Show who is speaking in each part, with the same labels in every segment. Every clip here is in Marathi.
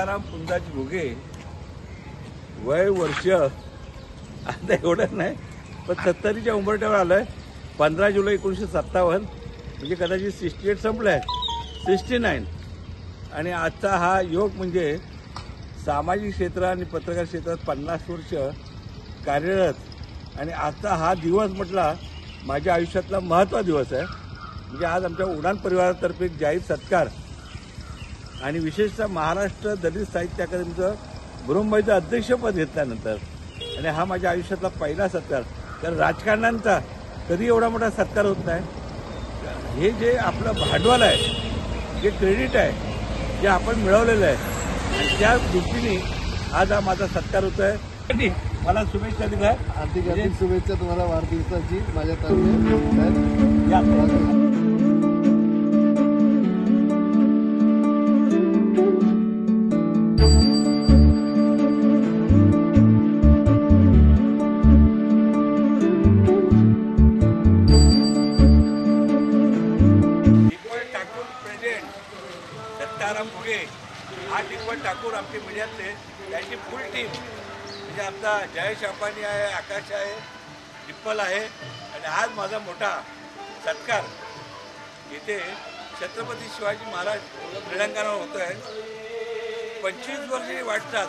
Speaker 1: दत्ताराम पुंजाजी घुगे वय वर्ष आता एवढं नाही पण 70च्या उंबरठ्यावर आलोय. 15 जुलै 1957 म्हणजे कदाचित 68 संपलाय 69. आणि आजचा हा योग म्हणजे सामाजिक क्षेत्र आणि पत्रकार क्षेत्रात 50 वर्ष कार्यरत. आणि आजचा हा दिवस म्हटला माझ्या आयुष्यातला महत्त्वाचा दिवस आहे. म्हणजे आज आमच्या उडान परिवारातर्फे जाहीर सत्कार आणि विशेषतः महाराष्ट्र दलित साहित्य अकादमीचं ब्रह्मबाईचं अध्यक्षपद घेतल्यानंतर आणि हा माझ्या आयुष्यातला पहिला सत्कार. कारण राजकारण्यांचा कधी एवढा मोठा सत्कार होत नाही. हे जे आपलं भांडवल आहे, जे क्रेडिट आहे, जे आपण मिळवलेलं आहे आणि त्या दृष्टीने आज हा माझा सत्कार होत आहे. मला शुभेच्छा दिल्या.
Speaker 2: हार्दिक शुभेच्छा तुम्हाला वाढदिवसाची माझ्यातर्फे.
Speaker 1: दत्ताराम घुगे हा टिप्पण ठाकूर आमचे मीडियातले त्यांची फुल टीम म्हणजे आमचा जयेश अंबानी आहे, आकाश आहे, डिप्पल आहे. आणि आज माझा मोठा सत्कार इथे छत्रपती शिवाजी महाराज क्रीडांगणावर होतो आहे. 25 वर्षाची वाटचाल.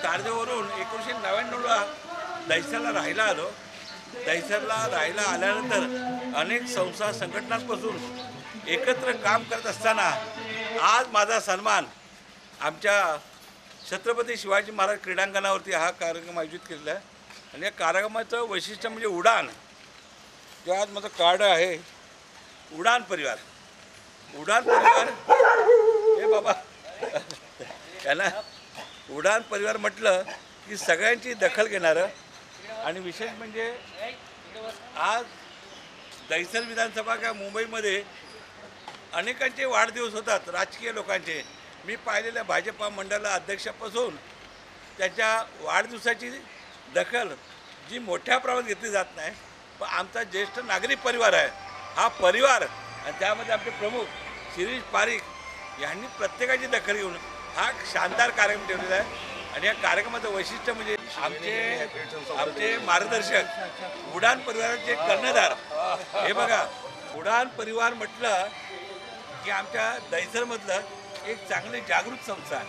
Speaker 1: तारदेवरून 1999ला दहिसरला राहायला आलो. दहिसरला राहायला आल्यानंतर अनेक संस्था संघटनांपासून एकत्र काम करत असताना आज माझा सन्मान आमच्या छत्रपती शिवाजी महाराज क्रीडांगणावरती हा कार्यक्रम आयोजित केलेला आहे. आणि या कार्यक्रमाचं वैशिष्ट्य म्हणजे उडान. जे आज माझं कार्ड आहे उडान परिवार. उडान परिवार हे बाबा त्यांना उडान परिवार म्हटलं की सगळ्यांची दखल घेणारं. आणि विशेष म्हणजे आज दहिसर विधानसभा किंवा मुंबईमध्ये अनेकांचे वाढदिवस होतात राजकीय लोकांचे. मी पाहिलेल्या भाजपा मंडळ अध्यक्षापासून त्याच्या वाढदिवसाची दखल जी मोठ्या प्रमाणात घेतली जात नाही. पण आमचा ज्येष्ठ नागरिक परिवार आहे हा परिवार आणि त्यामध्ये आमचे प्रमुख शिरीष पारिख यांनी प्रत्येकाची दखल घेऊन हा शानदार कार्यक्रम ठेवलेला आहे. आणि या कार्यक्रमाचं वैशिष्ट्य म्हणजे आमचे मार्गदर्शक उडान परिवाराचे कर्णधार. हे बघा उडान परिवार म्हटलं की आमच्या दहिसरमधलं एक चांगली जागृत संस्था आहे.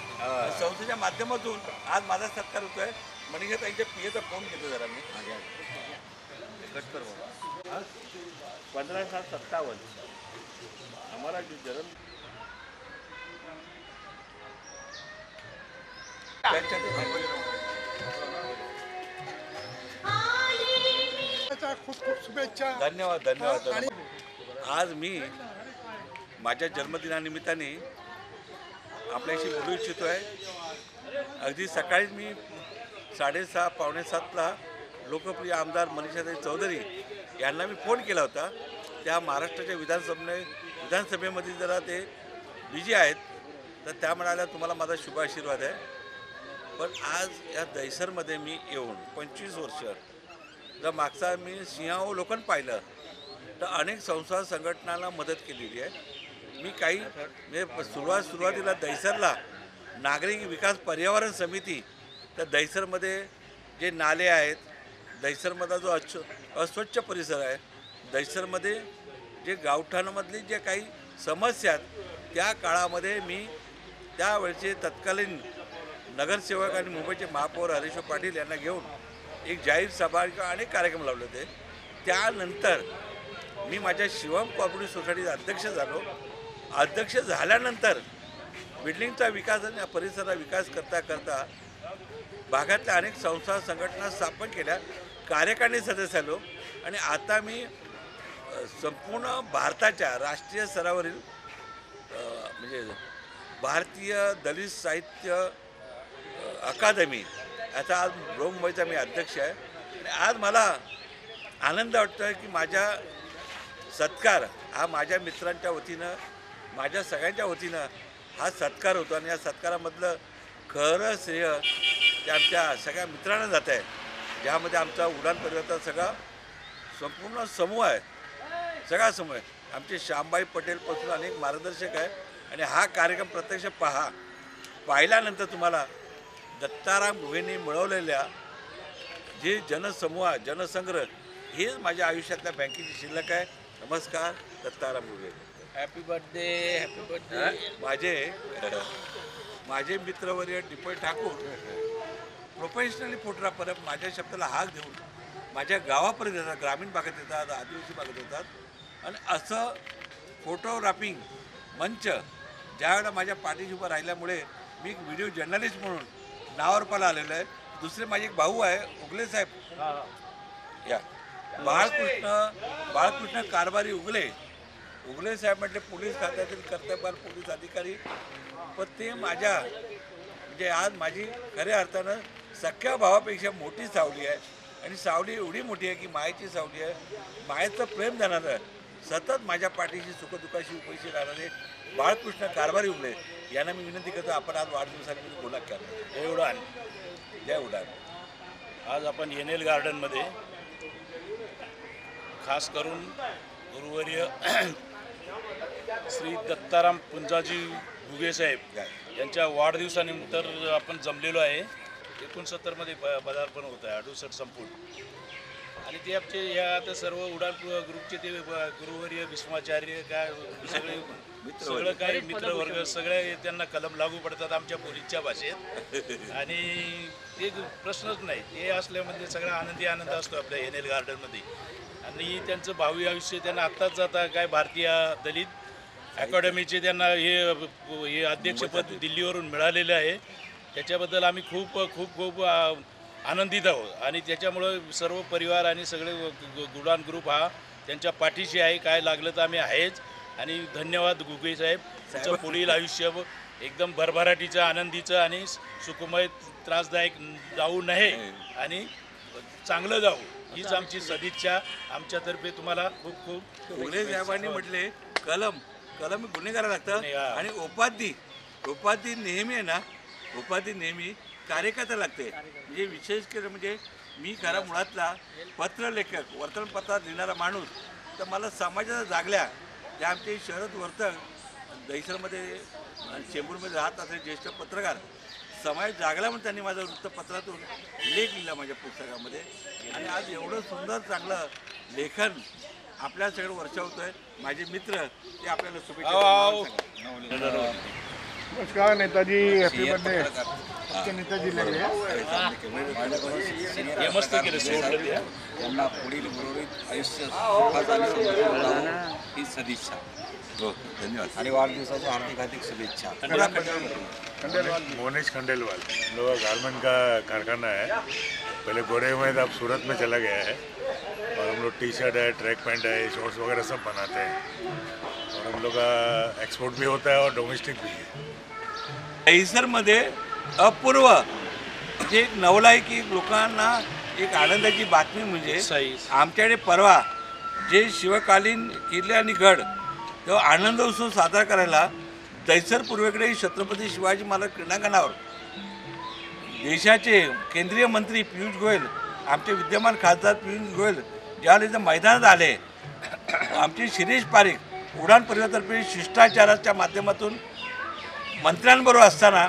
Speaker 1: संस्थेच्या माध्यमातून आज माझा सत्कार होतो आहे. मनीषा त्यांच्या पीएचा फोन घेतो जरा मी. 15/7/57 हमारा जो जन्म
Speaker 2: खूप खूप शुभेच्छा.
Speaker 1: धन्यवाद धन्यवाद. आज मी माझ्या जन्मदिनानिमित्ताने आपल्याशी बोलू इच्छितो आहे. अगदी सकाळीच मी 6:30 पावणे 7ला लोकप्रिय आमदार मनीषाताई चौधरी यांना मी फोन केला होता. त्या महाराष्ट्राच्या विधानसभेमध्ये जरा ते बिझी आहेत तर त्या म्हणाल्या तुम्हाला माझा शुभ आशीर्वाद आहे. पण आज या दहिसरमध्ये मी येऊन 25 वर्ष जर मागचा मी सिंहावलोकन पाहिलं तर अनेक संस्था संघटनांना मदत केलेली आहे. मी काही म्हणजे सुरुवातीला दहिसरला नागरिक विकास पर्यावरण समिती तर दहिसरमध्ये जे नाले आहेत, दहिसरमधला जो अस्वच्छ परिसर आहे, दहिसरमध्ये जे गावठाणामधली जे काही समस्या आहेत त्या काळामध्ये मी त्यावेळचे तत्कालीन नगरसेवक आणि मुंबईचे महापौर हरीश पाटील यांना घेऊन एक जाहीर सभा किंवा अनेक कार्यक्रम लावले होते. त्यानंतर मी माझ्या शिवम कॉर्पोरेटिव्ह सोसायटीचा अध्यक्ष झालो. अध्यक्ष झाल्यानंतर बिल्डिंगचा विकास आणि परिसराचा विकास करता करता भागातल्या अनेक संस्था संघटना स्थापन केल्या. कार्यकारिणी सदस्य झालो. आणि आता मी संपूर्ण भारताच्या राष्ट्रीय स्तरावरील म्हणजे भारतीय दलित साहित्य अकादमी याचा आज मुंबईचा मी अध्यक्ष आहे. आणि आज मला आनंद वाटतो आहे की माझ्या सत्कार हा माझ्या मित्रांच्या वतीनं माझ्या सगळ्यांच्या वतीनं हा सत्कार होतो. आणि या सत्कारामधलं खरं श्रेय ते आमच्या सगळ्या मित्रांना जात आहे. ज्यामध्ये आमचा उडान परिवाराचा सगळा संपूर्ण समूह आहे. सगळा समूह आहे. आमचे श्यामबाई पटेलपासून अनेक मार्गदर्शक आहे. आणि हा कार्यक्रम प्रत्यक्ष पहा. पाहिल्यानंतर तुम्हाला दत्ताराम गुहेंनी मिळवलेल्या जे जनसमूह जनसंग्रह हेच माझ्या आयुष्यातल्या बँकेची शिल्लक आहे. नमस्कार, Dattaram Guhe.
Speaker 3: Happy birthday, happy birthday.
Speaker 1: माझे मित्रवर्य डिपळ ठाकूर प्रोफेशनली फोटोग्राफर माझ्या शब्दाला हाक देऊन माझ्या गावापर्यंत येतात, ग्रामीण भागात येतात, आदिवासी भागात येतात. आणि असं फोटोग्राफिंग मंच ज्यावेळेला माझ्या पाठीशी उभं राहिल्यामुळे मी एक व्हिडिओ जर्नलिस्ट म्हणून नावारूपाला आलेलो आहे. दुसरे माझे एक भाऊ आहे उगले साहेब, या बाळकृष्ण कारभारी उगले साहेब म्हटले पोलीस खात्यातील कर्तव्यवान पोलीस अधिकारी. पण ते माझ्या म्हणजे आज माझी खऱ्या अर्थानं सख्या भावापेक्षा मोठी सावली आहे. आणि सावली एवढी मोठी आहे की मायेची सावली आहे. मायेचं प्रेम देणारं सतत माझ्या पाठीशी सुखदुःखाशी उपैशी राहणारे बाळकृष्ण कारभारी उगले यांना मी विनंती करतो, आपण आज वाढदिवसानिमित्त बोला करा.
Speaker 3: जय उडान.
Speaker 1: जय उडान.
Speaker 3: आज आपण येनेल गार्डनमध्ये खास करून गुरुवर्य श्री दत्ताराम पुंजाजी घुगे साहेब यांच्या वाढदिवसानिमित्त आपण जमलेलो आहे. 69मध्ये पदार्पण होतं आहे, 68 संपूर्ण. आणि ते आमचे या आता सर्व उडान ग्रुपचे ते गुरुवर्य भीष्माचार्य काय सगळं काही मित्रवर्ग सगळे त्यांना कलम लागू पडतात आमच्या पोलीसच्या भाषेत. आणि ते प्रश्नच नाही, ते असल्यामध्ये सगळा आनंद असतो आपल्या येनेल गार्डनमध्ये. आणि त्यांचं भावी आयुष्य त्यांना आत्ताच जाता काय भारतीय दलित अकॅडमीचे त्यांना हे अध्यक्षपद दिल्लीवरून मिळालेलं आहे. त्याच्याबद्दल आम्ही खूप आनंदित आहोत. आणि त्याच्यामुळं सर्व परिवार आणि सगळे उडान ग्रुप हा त्यांच्या पाठीशी आहे. काय लागलं तर आम्ही आहेच. आणि धन्यवाद गुगे साहेब. तुमचं पुढील आयुष्य एकदम भरभराटीचं आनंदीचं आणि सुखमय त्रासदायक जाऊ नये आणि चांगलं जाऊ हीच आमची सदिच्छा. आमच्यातर्फे तुम्हाला खूप
Speaker 1: उगले साहेबांनी म्हटले कलम गुन्हेगार लागतं आणि उपाधी नेहमी आहे ना, उपाधी नेहमी कार्यकर्ता लागते. म्हणजे विशेष केलं म्हणजे मी खरा मुळातला पत्रलेखक वर्तमानपत्रात लिहिणारा माणूस. तर मला समाजाच्या जागल्या ज्या आमचे शरद वर्तक दहिसरमध्ये चेंबूरमध्ये राहत असलेले ज्येष्ठ पत्रकार समाज जागला म्हणून त्यांनी माझ्या वृत्तपत्रातून लेख लिहिला माझ्या पुस्तकामध्ये. आणि आज एवढं सुंदर चांगलं लेखन आपल्या सगळं वर्षावतं आहे. माझे मित्र ते आपल्याला शुभेच्छा.
Speaker 2: नमस्कार नेताजी, हैप्पी बर्थडे. आपके नेताजी लग रहे
Speaker 3: हे मस्त केलं सोडलं ते.
Speaker 4: त्यांना पुढील गुरुवरीत आयुष्य सुखात आणि समृद्ध लाभो ही सदिच्छा.
Speaker 1: हो, धन्यवाद.
Speaker 4: आणि वाढदिवसाच्या हार्दिक शुभेच्छा.
Speaker 5: मोनेश खंडेलवाल हम लोग का गारमेंट का कारखाना है. पहले गोरे में अब सूरत में चला गया है. और हम लोग टी शर्ट है, ट्रैक पैंट है, शॉर्ट्स वगैरह सब बनाते हैं. और हम लोग का एक्सपोर्ट भी होता है और डोमेस्टिक भी है.
Speaker 1: दहिसरमध्ये अपूर्व जे एक नवलायकी लोकांना एक आनंदाची बातमी म्हणजे आमच्याकडे परवा जे शिवकालीन किल्ले आणि गड तेव्हा आनंद उत्सव साजरा करायला दहिसर पूर्वेकडे छत्रपती शिवाजी महाराज क्रीडांगणावर देशाचे केंद्रीय मंत्री पियुष गोयल, आमचे विद्यमान खासदार पियुष गोयल ज्यावेळेला इथं मैदानात आले, आमचे शिरीष पारिख उडान परिवारातर्फे शिष्टाचाराच्या माध्यमातून मंत्र्यांबरोबर असताना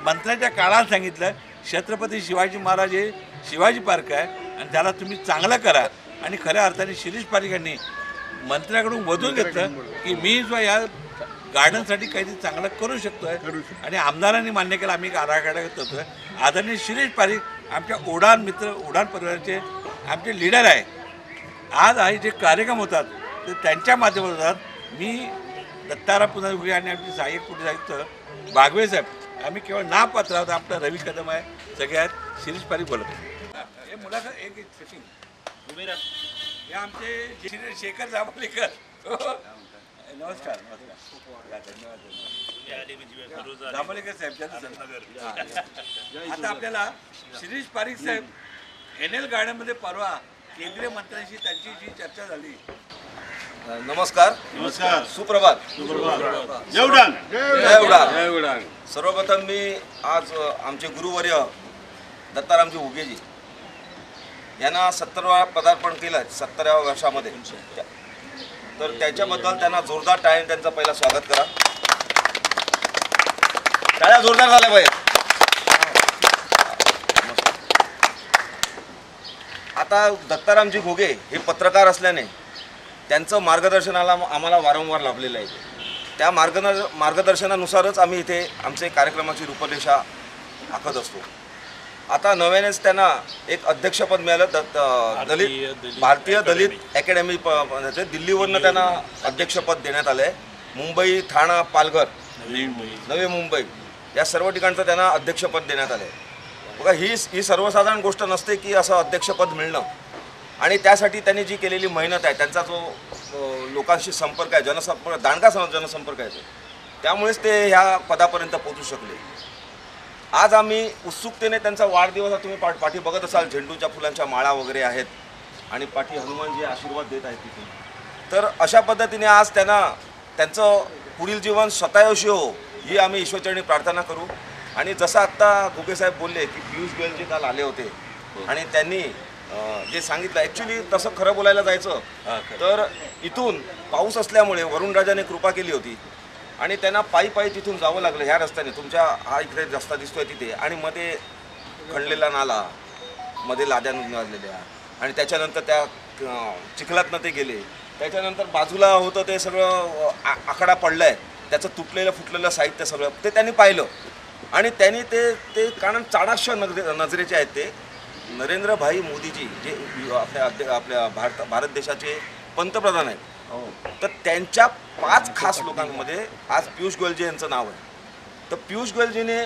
Speaker 1: मंत्र्याच्या काळात सांगितलं छत्रपती शिवाजी महाराज हे शिवाजी पार्क आहे आणि त्याला तुम्ही चांगलं करा. आणि खऱ्या अर्थाने शिरीष पारिखांनी मंत्र्याकडून वधून घेतलं की मी सुद्धा या गार्डनसाठी काहीतरी चांगलं करू शकतो आहे. आणि आमदारांनी मान्य केलं, आम्ही एक आराखडा करतो आहे. आदरणीय शिरीष पारिख आमच्या उडान मित्र उडान परिवाराचे आमचे लीडर आहे. आज आहे जे कार्यक्रम होतात ते त्यांच्या माध्यमातून होतात. मी दत्ताराम पुंजाजी घुगे आणि आमचे सहाय्यक पोलीस आयुक्त बागवे साहेब आम्ही केवळ नामपात्र आहोत. आपला रवी कदम आहे, सगळ्यात शिरीष पारिख बोलत हे मुलाखत एक सेटिंग हे आमचे शेखर जांभळेकर. नमस्कार. धन्यवाद जांभळेकर साहेब. आता आपल्याला शिरीष पारिख साहेब एनएल गार्डनमध्ये परवा केंद्रीय मंत्र्यांशी त्यांची जी चर्चा झाली.
Speaker 4: नमस्कार. सुप्रभात. जय उडान. सर्वप्रथम मी आज आमचे गुरुवर्य दत्तारामजी घुगेजी यांना 70वा पदार्पण केलं 70व्या वर्षामध्ये. तर त्याच्याबद्दल त्यांना जोरदार टाळ्यांनी त्यांचं पहिला स्वागत करा. टाळ्या जोरदार झाल्या पाहिजे. आता दत्तारामजी घुगे हे पत्रकार असल्याने त्यांचं मार्गदर्शनाला आम्हाला वारंवार लाभलेलं आहे. त्या मार्गदर्शनानुसारच आम्ही इथे आमचे कार्यक्रमाची रूपरेषा आखत असतो. आता नव्यानेच त्यांना एक अध्यक्षपद मिळालं. भारतीय दलित अकॅडमी दिल्लीवरनं त्यांना अध्यक्षपद देण्यात आलं आहे. मुंबई, ठाणा, पालघर, नवी मुंबई या सर्व ठिकाणचं त्यांना अध्यक्षपद देण्यात आलं आहे. बघा, ही सर्वसाधारण गोष्ट नसते की असं अध्यक्षपद मिळणं. आणि त्यासाठी त्यांनी जी केलेली मेहनत आहे, त्यांचा जो लोकांशी संपर्क आहे, दांडगा जनसंपर्क आहे, त्यामुळेच ते ह्या पदापर्यंत पोहोचू शकले. आज आम्ही उत्सुकतेने त्यांचा वाढदिवस, तुम्ही पाठी बघत असाल, झेंडूच्या फुलांच्या माळा वगैरे आहेत आणि पाठी हनुमानजी आशीर्वाद देत आहेत तिथे. तर अशा पद्धतीने आज त्यांचं पुढील जीवन शतायुषी हो ही आम्ही ईश्वरचरणी प्रार्थना करू. आणि जसं आत्ता घुगे साहेब बोलले की पियुष गोयलजी काल आले होते आणि त्यांनी जे सांगितलं, ॲक्च्युली तसं खरं बोलायला जायचं तर इथून पाऊस असल्यामुळे वरुणराजाने कृपा केली होती आणि त्यांना पायी तिथून जावं लागलं ह्या रस्त्याने. तुमच्या हा इकडे रस्ता दिसतोय तिथे, आणि मध्ये खणलेला नाला, मध्ये लाद्या निघालेल्या, आणि त्याच्यानंतर त्या चिखलातनं ते गेले. त्याच्यानंतर बाजूला होतं ते सगळं आकडा पडला आहे, त्याचं तुटलेलं फुटलेलं साहित्य सगळं ते त्यांनी पाहिलं. आणि त्यांनी ते कारण चाणाक्ष नजरेचे आहेत ते नरेंद्रभाई मोदीजी, जे आपल्या भारत देशाचे पंतप्रधान आहेत. तर त्यांच्या 5 खास लोकांमध्ये आज पियुष गोयलजी यांचं नाव आहे. तर पियुष गोयलजीने,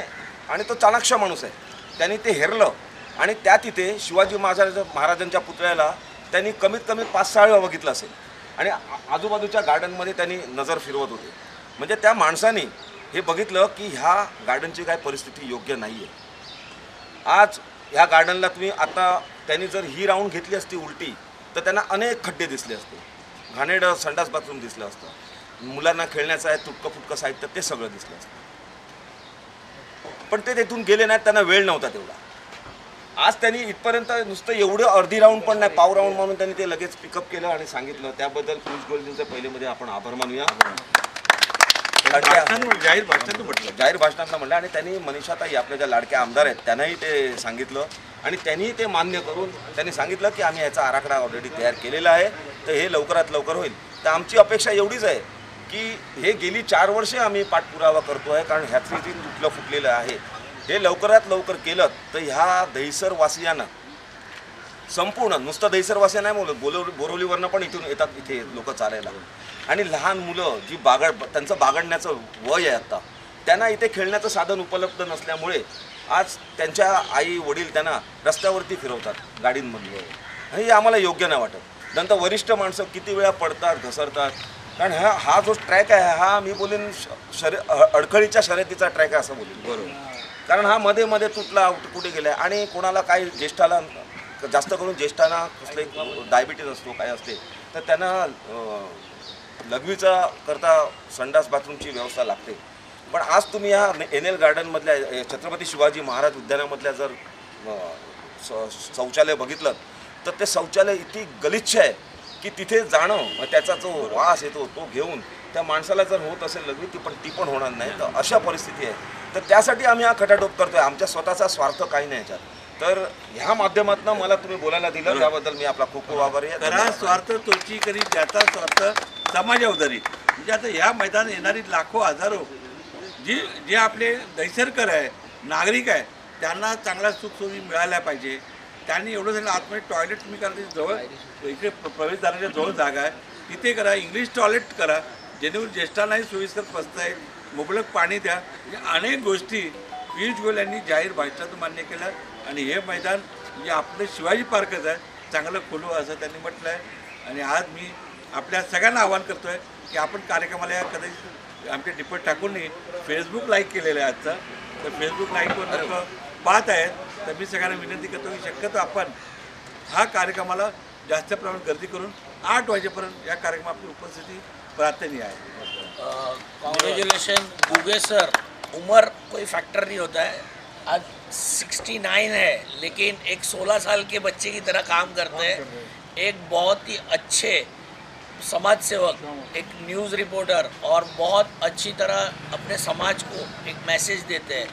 Speaker 4: आणि तो चाणाक्ष माणूस आहे, त्यांनी ते हेरलं आणि त्या तिथे शिवाजी महाराजांच्या पुतळ्याला त्यांनी कमीत कमी 5-6 वेळा बघितलं असेल आणि आजूबाजूच्या गार्डनमध्ये त्यांनी नजर फिरवत होते. म्हणजे त्या माणसाने हे बघितलं की ह्या गार्डनची काय परिस्थिती योग्य नाही आहे. आज ह्या गार्डनला तुम्ही आता त्यांनी जर ही राऊंड घेतली असती उलटी तर त्यांना अनेक खड्डे दिसले असते, घाणेरडं संडास बाथरूम दिसलं असतं, मुलांना खेळण्याचं आहे तुटकं फुटकं साहित्य ते सगळं दिसलं असतं. पण ते तिथून गेले नाहीत, त्यांना वेळ नव्हता तेवढा. आज त्यांनी इथपर्यंत नुसतं एवढं अर्धी राऊंड पण नाही, पाव राऊंड म्हणून त्यांनी ते लगेच पिकअप केलं आणि सांगितलं. त्याबद्दल पियुष गोयलजींचं पहिलेमध्ये आपण आभार मानूया. जाहीर भाषणात म्हटलं आणि त्यांनी मनीषाताई आपल्या ज्या लाडक्या आमदार आहेत त्यांनाही ते सांगितलं आणि त्यांनी ते मान्य करून त्यांनी सांगितलं की आम्ही याचा आराखडा ऑलरेडी तयार केलेला आहे, तर हे लवकरात लवकर होईल. तर आमची अपेक्षा एवढीच आहे की हे गेली 4 वर्षे आम्ही पाठपुरावा करतो आहे, कारण ह्याचं जे तुटलं फुटलेलं आहे हे लवकरात लवकर केलं तर ह्या दहिसरवासियांना, संपूर्ण नुसतं दहिसरवासिया नाही बोलत, बोरिवलीवरनं पण इथून येतात इथे लोक चालायला. आणि लहान मुलं जी त्यांचं बागडण्याचं वय आहे आत्ता, त्यांना इथे खेळण्याचं साधन उपलब्ध नसल्यामुळे आज त्यांच्या आई वडील त्यांना रस्त्यावरती फिरवतात गाडींमधलं. हे आम्हाला योग्य नाही वाटत. नंतर वरिष्ठ माणसं किती वेळा पडतात, घसरतात. कारण हा जो ट्रॅक आहे हा मी बोलेन अडखळीच्या शर्यतीचा ट्रॅक आहे असं बोलेन. बरोबर. कारण हा मध्ये मध्ये तुटला, कुठे गेला आणि कोणाला काही ज्येष्ठाला, जास्त करून ज्येष्ठांना कसले डायबिटीज असतो काय असते तर त्यांना लघवीचा करता संडास बाथरूमची व्यवस्था लागते. पण आज तुम्ही ह्या NL गार्डनमधल्या छत्रपती शिवाजी महाराज उद्यानामधल्या जर शौचालय बघितलं तर ते शौचालय इतकी गलिच्छ आहे की तिथे जाणं, त्याचा जो वास येतो तो घेऊन त्या माणसाला जर होत असेल लघवी ती पण होणार नाही. तर अशा परिस्थिती आहे. तर त्यासाठी आम्ही हा खटाटोप करतोय. आमच्या स्वतःचा स्वार्थ काही नाही याच्यात. तर ह्या माध्यमातून मला तुम्ही बोलायला दिलं त्याबद्दल मी आपला खूप खूप आभारी आहे.
Speaker 1: करा स्वार्थ तोची करी ज्याचा स्वार्थ समाजावधारी. म्हणजे आता ह्या मैदानात येणारी लाखो हजारो जे आपले दहिसरकर आहे, नागरिक आहे, त्यांना चांगल्या सुखसोयी मिळाल्या पाहिजे. त्यांनी एवढं झालं आतमध्ये टॉयलेट तुम्ही करा, जवळ इकडे प्रवेशद्वाराच्या जवळ जागा आहे तिथे करा, इंग्लिश टॉयलेट करा जेणेकरून ज्येष्ठांनाही सोयीस्कर बसता येईल, मुबलक पाणी द्या. म्हणजे अनेक गोष्टी पियुष गोयल यांनी जाहीर भाषणातून मान्य केलं. आणि हे मैदान म्हणजे आपलं शिवाजी पार्कच आहे, चांगलं खोलू असं त्यांनी म्हटलं आहे. आणि आज मी आपल्या सगळ्यांना आवाहन करतो आहे की आपण कार्यक्रमाला या कदाचित आमच्या डिपोट ठाकूरनी फेसबुक लाईक केलेलं आहे आजचं. तर फेसबुक लाईकवर लोक पाहत आहेत. तर मी सगळ्यांना विनंती करतो की शक्यतो आपण हा कार्यक्रमाला जास्त प्रमाणात गर्दी करून 8 वाजेपर्यंत या कार्यक्रमाची उपस्थिती प्रार्थनीय आहे.
Speaker 6: Congratulation Ghuge sir. उम्र कोई फैक्टर नहीं होता है. आज 69 है लेकिन एक 16 साल के बच्चे की तरह काम करते हैं. एक बहुत ही अच्छे समाज सेवक, एक न्यूज़ रिपोर्टर और बहुत अच्छी तरह अपने समाज को एक मैसेज देते हैं।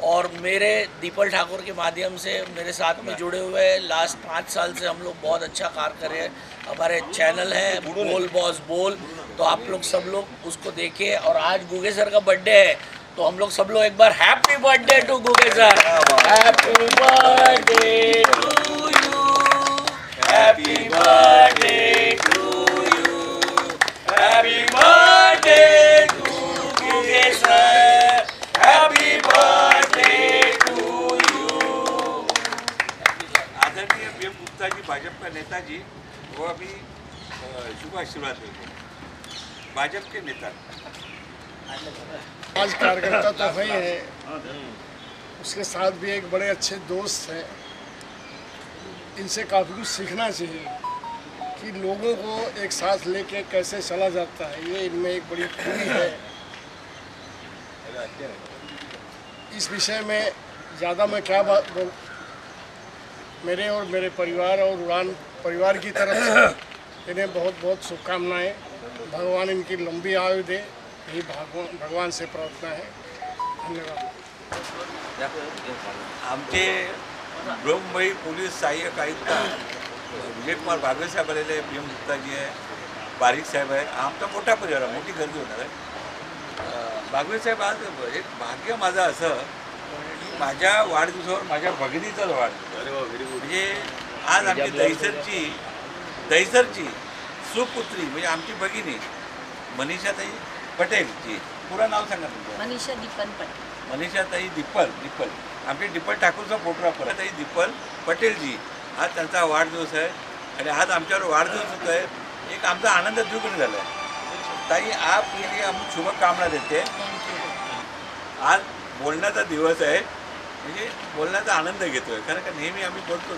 Speaker 6: और मेरे दीपल ठाकुर के माध्यम से मेरे साथ में जुड़े हुए लास्ट 5 साल से हम लोग बहुत अच्छा कार्य कर रहे हैं। हमारे चैनल है बोल बॉस बोल, तो आप लोग सब लोग उसको देखिए। और आज गुगे सर का बर्थडे है, तो हम लोग सब लोग एक बार happy birthday to Guge sir, happy birthday to you, happy birthday to you, happy birthday to Guge sir, happy birthday to you.
Speaker 1: आदरणीय पीएम गुप्ता जी भाजपा का नेता जी, वो अभी शुभ आशीर्वाद देते भाजपा के नेता।
Speaker 2: आज कार्यकर्ता तो है ही है, उसके साथ भी एक बड़े अच्छे दोस्त हैं। इनसे काफ़ी कुछ सीखना चाहिए कि लोगों को एक साथ लेके कैसे चला जाता है, ये इनमें एक बड़ी खूबी है। इस विषय में ज़्यादा मैं क्या बात बोल, मेरे और मेरे परिवार और उड़ान परिवार की तरफ से इन्हें बहुत बहुत शुभकामनाएं। भगवान इनकी लंबी आयु दे, यही भगवान से प्रार्थना है। धन्यवाद।
Speaker 1: आमचे ब्रह्ममुंबई पोलीस सहाय्यक आयुक्त विजयकुमार बागवे साहेब आलेले आहे, पीएम गुप्ताजी आहे, बारीक साहेब आहे, आमचा मोठा परिवार आहे, मोठी गर्दी होणार आहे। बागवे साहेब, आज एक भाग्य माझं असं की माझ्या वाढदिवसावर माझ्या भगिनीचाच वाढदिवस, म्हणजे आज आमची दहिसरची सुपुत्री म्हणजे आमची भगिनी मनीषाताई पटेलची, पुरं नाव सांगा तुमचं?
Speaker 7: मनीषा दीपन पटेल।
Speaker 1: मनीषाताई दिप्पल आमचे दिप्पल ठाकूरचा फोटोग्राफर ताई दिप्पल पटेलजी, आज त्यांचा वाढदिवस आहे आणि आज आमच्यावर वाढदिवस होतो आहे, एक आमचा आनंद द्विगुण झाला आहे। ताई आप के लिए हम शुभकामना देते। आज बोलण्याचा दिवस आहे, म्हणजे बोलण्याचा आनंद घेतो आहे, कारण का नेहमी आम्ही बोलतो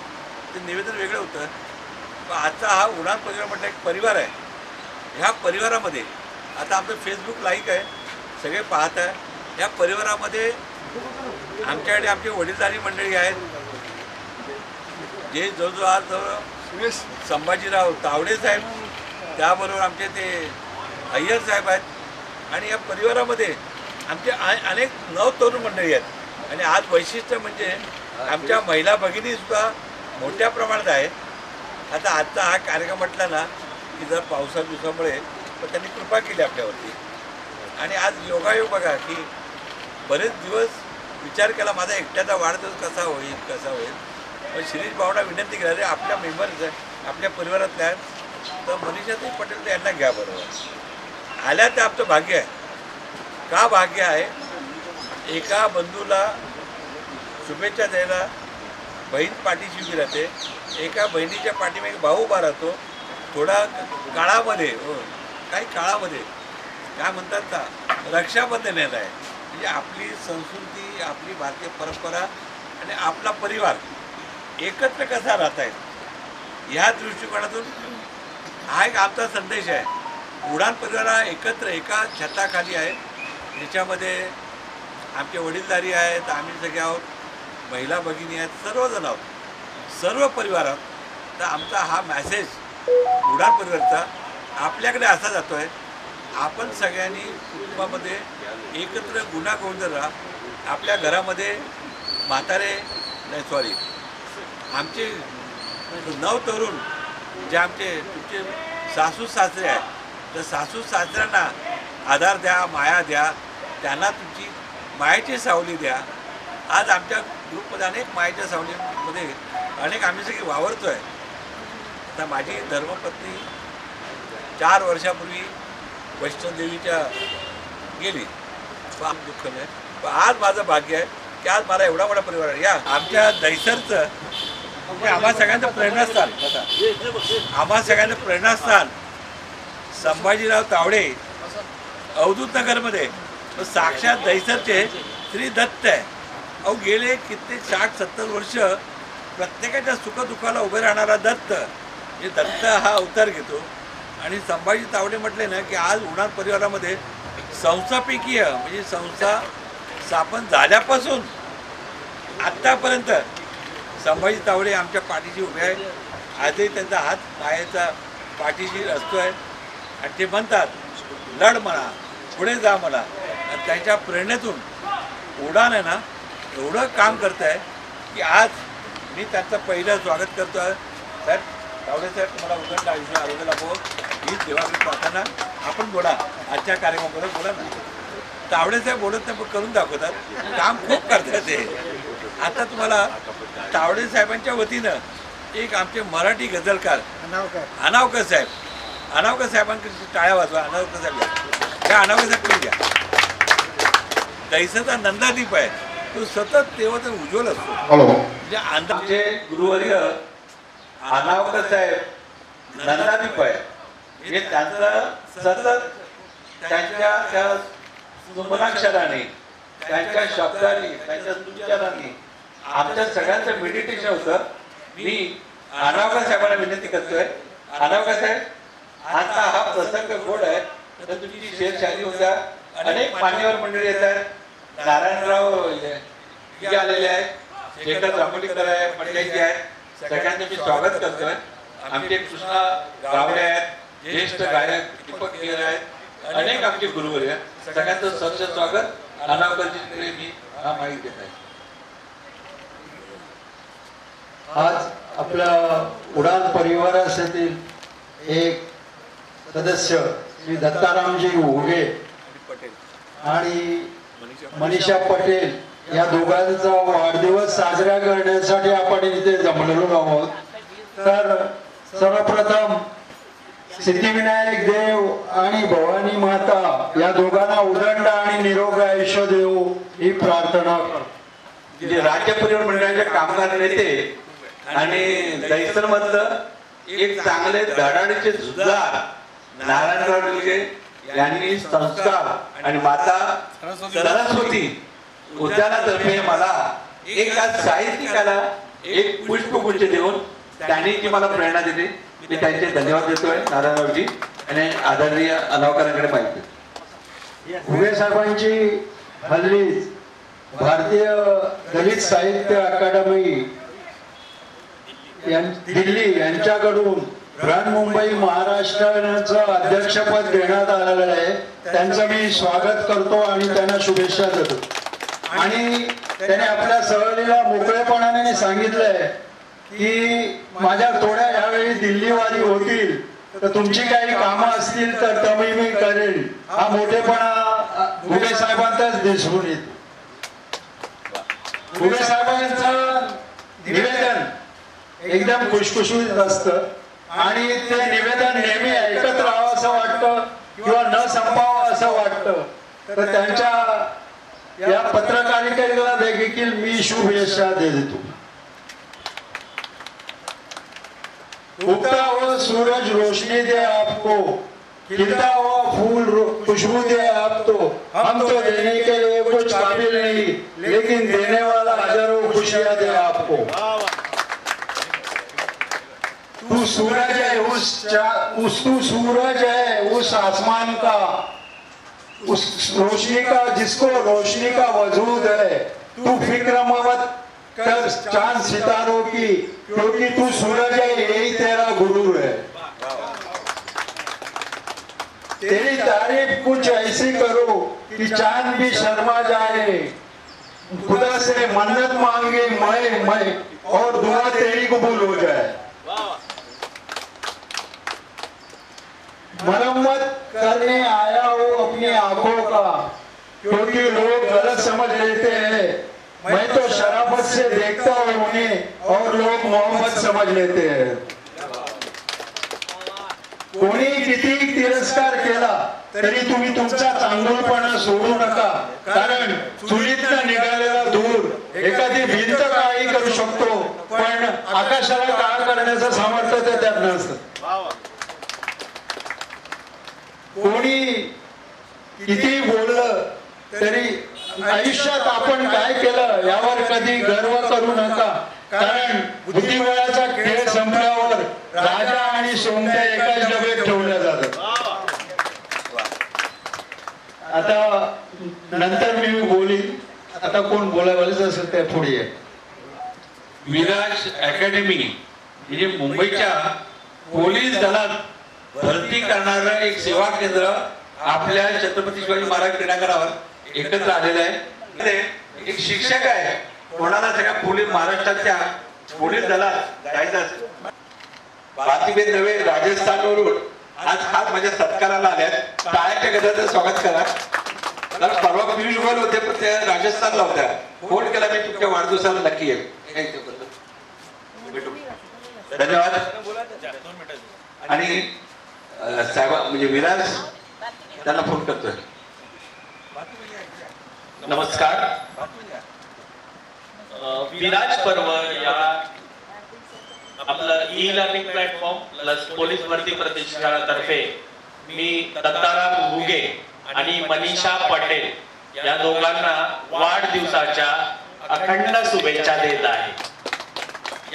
Speaker 1: ते निवेदन वेगळं होतं, पण आजचा हा उडान परिवार म्हटलं एक परिवार आहे। ह्या परिवारामध्ये आता आमचं फेसबुक लाईक आहे, सगळे पाहत आहे। या परिवारामध्ये आमच्याकडे आमचे वडीलधारी मंडळी आहेत, जे जवळजवळ आज जवळ संभाजीराव तावडे साहेब, त्याबरोबर आमचे ते अय्यर साहेब आहेत, आणि या परिवारामध्ये आमचे अनेक नवतरुण मंडळी आहेत। आणि आज वैशिष्ट्य म्हणजे आमच्या महिला भगिनीसुद्धा मोठ्या प्रमाणात आहेत। आता आजचा हा कार्यक्रम म्हटला ना की जर पावसा दिवसामुळे पण त्यांनी कृपा केली आपल्यावरती, आणि आज योगायोग बघा की बरेच दिवस विचार केला माझा एकट्याचा वाढदिवस कसा होईल पण शिरीष भावना विनंती केली, अरे आपल्या मेंबर्स आहे, आपल्या परिवारातल्या आहेत, तर मनीषाताई पटेल यांना घ्या बरोबर। आल्या ते आमचं भाग्य आहे। का भाग्य आहे? एका बंधूला शुभेच्छा द्यायला बहीण पाठीशी उभी राहते, एका बहिणीच्या पाठीमागे भाऊ उभा राहतो। थोडा काळामध्ये काही काळामध्ये काय म्हणतात ना रक्षाबंधन येत आहे, म्हणजे आपली संस्कृती, आपली भारतीय परंपरा आणि आपला परिवार एकत्र कसा राहत आहेत, ह्या दृष्टिकोनातून हा एक आमचा संदेश आहे। उडान परिवार हा एकत्र एका छताखाली आहे, ज्याच्यामध्ये आमचे वडीलधारी आहेत, आम्ही सगळे आहोत, महिला भगिनी आहेत, सर्वजण आहोत, सर्व परिवार आहोत। तर आमचा हा मॅसेज उडान परिवाराचा आपल्याकडे असा जातो आहे, आपण सगळ्यांनी कुटुंबामध्ये एकत्र गुण्यागोविंद राहा। आपल्या घरामध्ये म्हातारे नाही सॉरी आमचे नवतरुण जे आमचे तुमचे सासू सासरे आहेत, तर सासू सासऱ्यांना आधार द्या, माया द्या, त्यांना तुमची मायेची सावली द्या। आज आमच्या ग्रुपमध्ये अनेक मायेच्या सावलीमध्ये अनेक आम्ही सगळे वावरतो आहे। आता माझी धर्मपत्नी 4 वर्षापूर्वी वैष्णोदेवीच्या गेली, पण दुःख नाही, पण आज माझं भाग्य आहे की आज मला एवढा मोठा परिवार आहे। या आमच्या दहिसरचं म्हणजे आम्हा सगळ्यांचं प्रेरणास्थान, आम्हा सगळ्यांचं प्रेरणास्थान संभाजीराव तावडे अवधूत नगरमध्ये साक्षात दहिसरचे श्री दत्त आहे। अहो गेले कित्येक 60-70 वर्ष प्रत्येकाच्या सुखदुःखाला उभे राहणारा दत्त, हे दत्त हा अवतार घेतो। आणि संभाजी तावडे म्हटले ना की आज उडान परिवारामध्ये संस्थापकीय म्हणजे संस्था स्थापन झाल्यापासून आत्तापर्यंत संभाजी तावडे आमच्या पाठीशी उभे आहे। आजही त्यांचा हात मायेचा पाठीशी असतो आहे। आणि ते म्हणतात लढ म्हणा, पुढे जा म्हणा, आणि त्यांच्या प्रेरणेतून उडान आहे ना एवढं काम करत आहे की आज मी त्यांचं पहिलं स्वागत करतो आहे. साहेब तावडे साहेब, तुम्हाला उदंड आयुष्य आरोग्य लाभो ही देवाकडे प्रार्थना. आपण बोला, आजच्या कार्यक्रमाबद्दल बोला ना. तावडे साहेब बोलत नाही पण करून दाखवतात, काम खूप करतात ते. आता तुम्हाला तावडे साहेबांच्या वतीनं एक आमचे मराठी गझलकार अनावकर साहेब, अनावकर साहेबांकडे टाळ्या वाजवा. अनावकर साहेब घ्या, अनावकर साहेब तुम्ही घ्या. दैसाचा नंदादीप आहे, तो सतत तेव्हा उज्ज्वल असतो. म्हणजे आमचे गुरुवर्य अनावकर साहेब नंदादीप आहे. हे त्यांचं सतत त्यांच्या त्या सुमनाक्षराने, त्यांच्या शब्दाने, त्यांच्या उच्चाराने आमच्या सगळ्यांचं मेडिटेशन होतं. मी अनावकर साहेबांना विनंती करतोय, अनावकर साहेब आता हा प्रसंग गोड आहे तर तुमची शेरशायरी होत्या. अनेक मान्यवर मंडळी येत आहेत, नारायणराव हे आलेले आहेत, शेखर जांभोलीकर आहे, पंडितजी आहेत, सगळ्यांचं मी स्वागत करतोय. आमचे कृष्णा गावडे आहेत, ज्येष्ठ गायक दीपक केर आहेत, अनेक आमचे गुरुवर्य, सगळ्यांचं सहर्ष स्वागत. अनावकरजीकडे मी हा माहिती देत आहे.
Speaker 7: आज आपल्या उडान परिवारातील एक सदस्य श्री दत्तारामजी घुगे आणि मनीषा पटेल या दोघांचा वाढदिवस साजरा करण्यासाठी आपण इथे जमलेलो आहोत. तर सर्वप्रथम सिद्धिविनायक देव आणि भवानी माता या दोघांना उदंड आणि निरोगी आयुष्य देऊ ही प्रार्थना करतो.
Speaker 1: जे राज्य परिवहन मंडळाचे कामगार नेते आणि दैसरमधलं एक चांगले धडाडीचे जुजार नारायणराव निलगे यांनी संस्कार आणि माता सरस्वती उद्यानातर्फे मला एक साहित्यिकाला एक पुष्पगुच्छ देऊन त्यांनी जी मला प्रेरणा दिली, मी त्यांचे धन्यवाद देतोय नारायणरावजी आणि आदरणीय अनावकरांकडे माहिती.
Speaker 7: घुगे साहेबांची हल्लीच भारतीय दलित साहित्य अकादमी दिल्ली यांच्याकडून बृहन्मुंबई महाराष्ट्राचं अध्यक्षपद देण्यात आलेलं आहे. त्यांचं मी स्वागत करतो आणि त्यांना शुभेच्छा देतो. आणि त्याने आपल्या सहलीला मोकळेपणाने सांगितलंय की माझ्या थोड्या यावेळी दिल्लीवारी होतील तर तुमची काही कामं असतील तर तुम्ही मी करेल. हा मोठेपणा घुगे साहेबांचाच दिसून येतो. घुगे साहेबांचं निवेदन एकदम खुशखुशीत असतं आणि ते निवेदन नेहमी ऐकत राहावं असं वाटतं किंवा न संपावं असं वाटतं. तर त्यांच्या या पत्रकारितेला देखील मी शुभेच्छा देतो. उगता हुआ सूरज रोशनी दे आपको, खिलता हुआ फूल खुशबू दे आप तो, हम तो देने के लिए कुछ काबिल नहीं लेकिन देने वाला हजारों खुशियां दे आपको. तू सूरज है तू सूरज है उस आसमान का, उस रोशनी का जिसको रोशनी का वजूद है. तू फिक्र मत कर चांद सितारों की क्योंकि तू सूरज है यही तेरा गुरु है. तेरी तारीफ कुछ ऐसी करो कि चांद भी शर्मा जाए. खुदा से मन्नत मांगे मैं और दुआ तेरी कबूल हो जाए. मरम्मत करने आया हो अपनी आंखों का क्योंकि लोग गलत समझ लेते हैं. मैं तो शराफत से देखता हूँ उन्हें और लोग मोहब्बत समझ लेते हैं. कोणी किती तिरस्कार केला तरी तुम्ही तुमचा चांगुलपणा सोडू नका. कारण चुलीतनं निघालेला धूर एखादी भिंत काही करू शकतो पण आकाशाला काळ करण्याचं सामर्थ्य ते त्यात नसतं. कोणी किती बोललं तरी आयुष्यात आपण काय केलं यावर कधी गर्व करू नका. कारण बुद्धिबळाचा खेळ संपल्यावर राजा आणि सोंगट्या एकाच डब्यात ठेवल्या जातात. आता नंतर मी बोलीन. आता कोण बोलायचं असेल ते पुढे आहे.
Speaker 1: विराज अकॅडमी म्हणजे मुंबईच्या पोलीस दलात
Speaker 8: भरती करणारं एक सेवा केंद्र आपल्या छत्रपती शिवाजी महाराज क्रीडागारावर एकत्र आलेलं आहे. एक शिक्षक आहे, कोणाला सगळ्या पोलीस महाराष्ट्राच्या पोलीस दलात जायचं असेल, भारतीबेन दवे राजस्थानवरून आज खास माझ्या सत्काराला आल्यात. टाळ्याच्या गजराचं स्वागत करा. कारण परवा पियुष गोयल होते, पण त्या राजस्थानला होत्या. फोन केला, मी तुमच्या वाढदिवसाला नक्की येईल. धन्यवाद. आणि साहेब म्हणजे विराज त्यांना फोन करतोय.
Speaker 9: नमस्कार. विराज पर्व या आपलं e learning platform plus police भरती प्रतिष्ठानातर्फे मी दत्ताराम घुगे आणि मनीषा पटेल या दोघांना वाढदिवसाच्या अखंड शुभेच्छा देत आहे.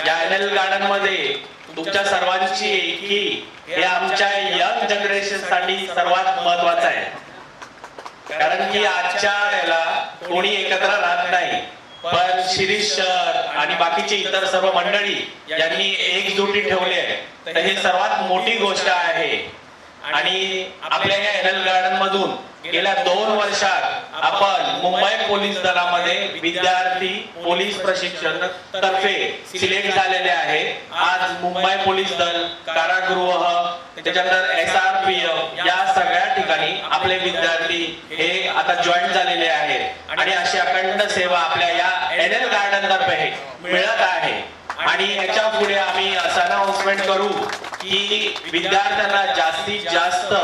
Speaker 9: या एनएल गार्डन मध्ये तुमच्या सर्वांची एकी हे आमच्या यंग जनरेशन साठी सर्वात महत्वाचं आहे. कारण की आजच्या याला कोणी एकत्र राहत नाही, पण शिरीष सर आणि बाकीचे इतर सर्व मंडळी यांनी एकजुटी ठेवली आहे, तर हे सर्वात मोठी गोष्ट आहे. आणि आपल्या या एनएल गार्डन मधून गेल्या 2 वर्षात आपण मुंबई पोलीस दलामध्ये विद्यार्थी पोलीस प्रशिक्षण तर्फे सिलेक्ट झालेले आहे. आज मुंबई पोलीस दल, कारागृह, त्याच्यानंतर SRPF या सगळ्या ठिकाणी आपले विद्यार्थी हे आता जॉईन झालेले आहेत. आणि अशी अखंड सेवा आपल्या या एनएल गार्डन तर्फे मिळत आहे. आणि याच्या पुढे आम्ही असं अनाउन्समेंट करू की विद्यार्थ्यांना जास्तीत जास्त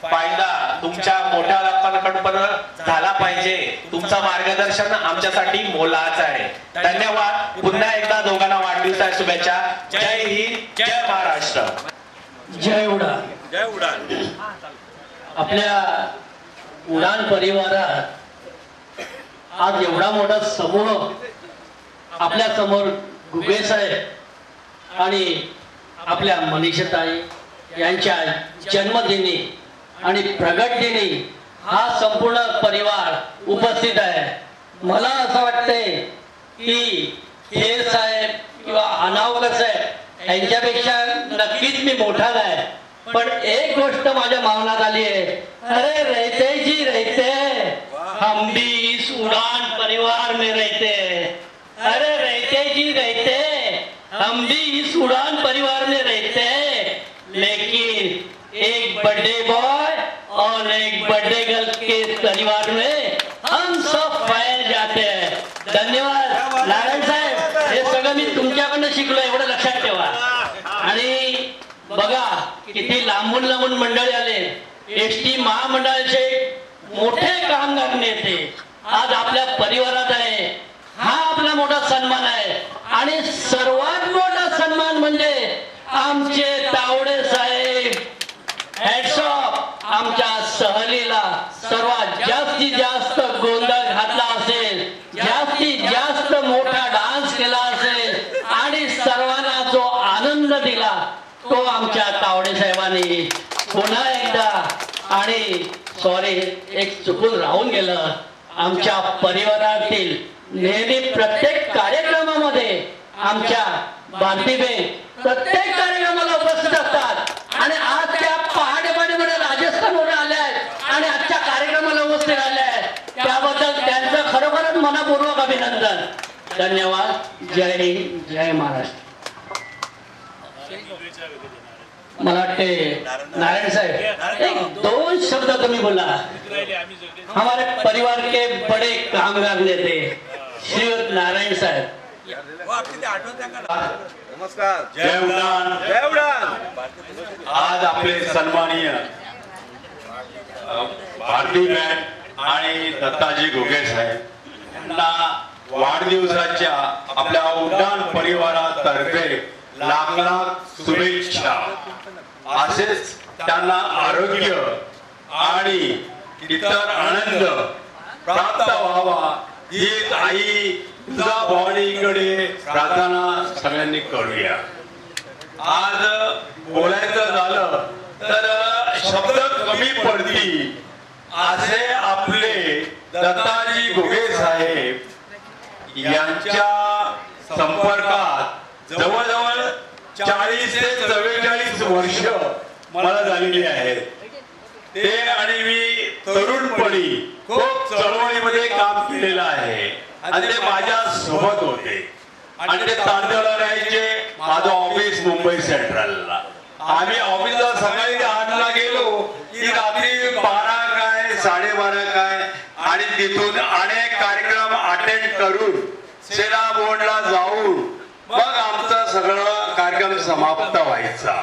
Speaker 9: फायदा तुमच्या मोठ्या लोकांकडून झाला पाहिजे. तुमचं मार्गदर्शन आमच्यासाठी मोलाचं आहे. धन्यवाद. पुन्हा एकदा दोघांना वाढदिवसाच्या शुभेच्छा. जय हिंद, जय महाराष्ट्र.
Speaker 6: जय उडान.
Speaker 1: जय उडान.
Speaker 6: आपल्या उडान परिवारात आज एवढा मोठा समूह आपल्या समोर घुगे साहेब आणि आपल्या मनीषाताई यांच्या जन्मदिनी आणि प्रगट दिनी हा संपूर्ण परिवार उपस्थित आहे. मला असं वाटतंय की खेर साहेब किंवा अनावकर साहेब यांच्यापेक्षा नक्कीच मी मोठा नाही, पण एक गोष्ट माझ्या मनात आली आहे. अरे रहते जी रहते, हम भी इस उड़ान परिवार में रहते. अरे रहते जी रहते, हम भी इस उड़ान परिवार में रहते, लेकिन एक बर्थडे बॉय और एक बर्थडे गर्ल के परिवार में हम सब फैल जाते हैं. धन्यवाद नारायण साहेब. हे सगळं मी तुमच्याकडनं शिकलो, एवढं लक्षात ठेवा. आणि बघा किती लांबून लांबून मंडळी आले. एसटी महामंडळाचे मोठे कामगार नेते आज आपल्या परिवारात आहे. हा आपला मोठा सन्मान आहे. आणि सर्वात मोठा सन्मान म्हणजे आमचे तावडे साहेब. Hats off. आमच्या सहलीला सर्वात जास्तीत जास्त गोंधळ घातला असेल, जास्तीत जास्त मोठा डान्स केला असेल आणि सर्वांना जो आनंद दिला तो आमच्या तावडे साहेबांनी. पुन्हा एकदा आणि सॉरी, एक चुकून राहून गेलं. आमच्या परिवारातील नेहमी प्रत्येक कार्यक्रमामध्ये आमच्या भारतीबेन प्रत्येक कार्यक्रमाला उपस्थित असतात. आणि आज त्या पहाटेमध्ये राजस्थानवरून आल्या आहेत आणि आजच्या कार्यक्रमाला उपस्थित आल्या आहेत. त्याबद्दल त्यांचं खरोखरच मनपूर्वक अभिनंदन. धन्यवाद. जय हिंद, जय महाराष्ट्र. मला वाटते नारायण साहेब एक 2 शब्द तुम्ही बोला. हमारे परिवार के बड़े कामगार नेते श्रीयुत नारायण साहेब.
Speaker 4: नमस्कार.
Speaker 8: जय उडान.
Speaker 4: जय उडान.
Speaker 8: आज आपले सन्माननीय भारतीबेन आणि दत्ताजी घुगे साहेब यांना वाढदिवसाच्या आपल्या उड्डाण परिवारातर्फे लाख लाख शुभेच्छा. असेच त्यांना आरोग्य आणि इतर आनंद प्राप्त व्हावा ही आई तुझा भवानीकडे प्रार्थना सगळ्यांनी करूया. आज बोलायचं झालं तर शब्द कमी पडतील असे आपले दत्ताजी घुगे साहेब यांच्या संपर्कात जवळजवळ 40 ते 44 वर्ष मला झालेली आहेत. ते आणि मी तरुणपणी खूप चळवळीमध्ये काम केलेलं आहे आणि ते माझ्या सोबत होते आणि ते तांदळा राहायचे. माझं ऑफिस मुंबई सेंट्रलला. आम्ही ऑफिसला सकाळी 8ला गेलो की रात्री 12 काय 12:30 काय आणि तिथून अनेक कार्यक्रम अटेंड करून सेना बोर्डला जाऊन मग आमचा सगळं कार्यक्रम समाप्त व्हायचा.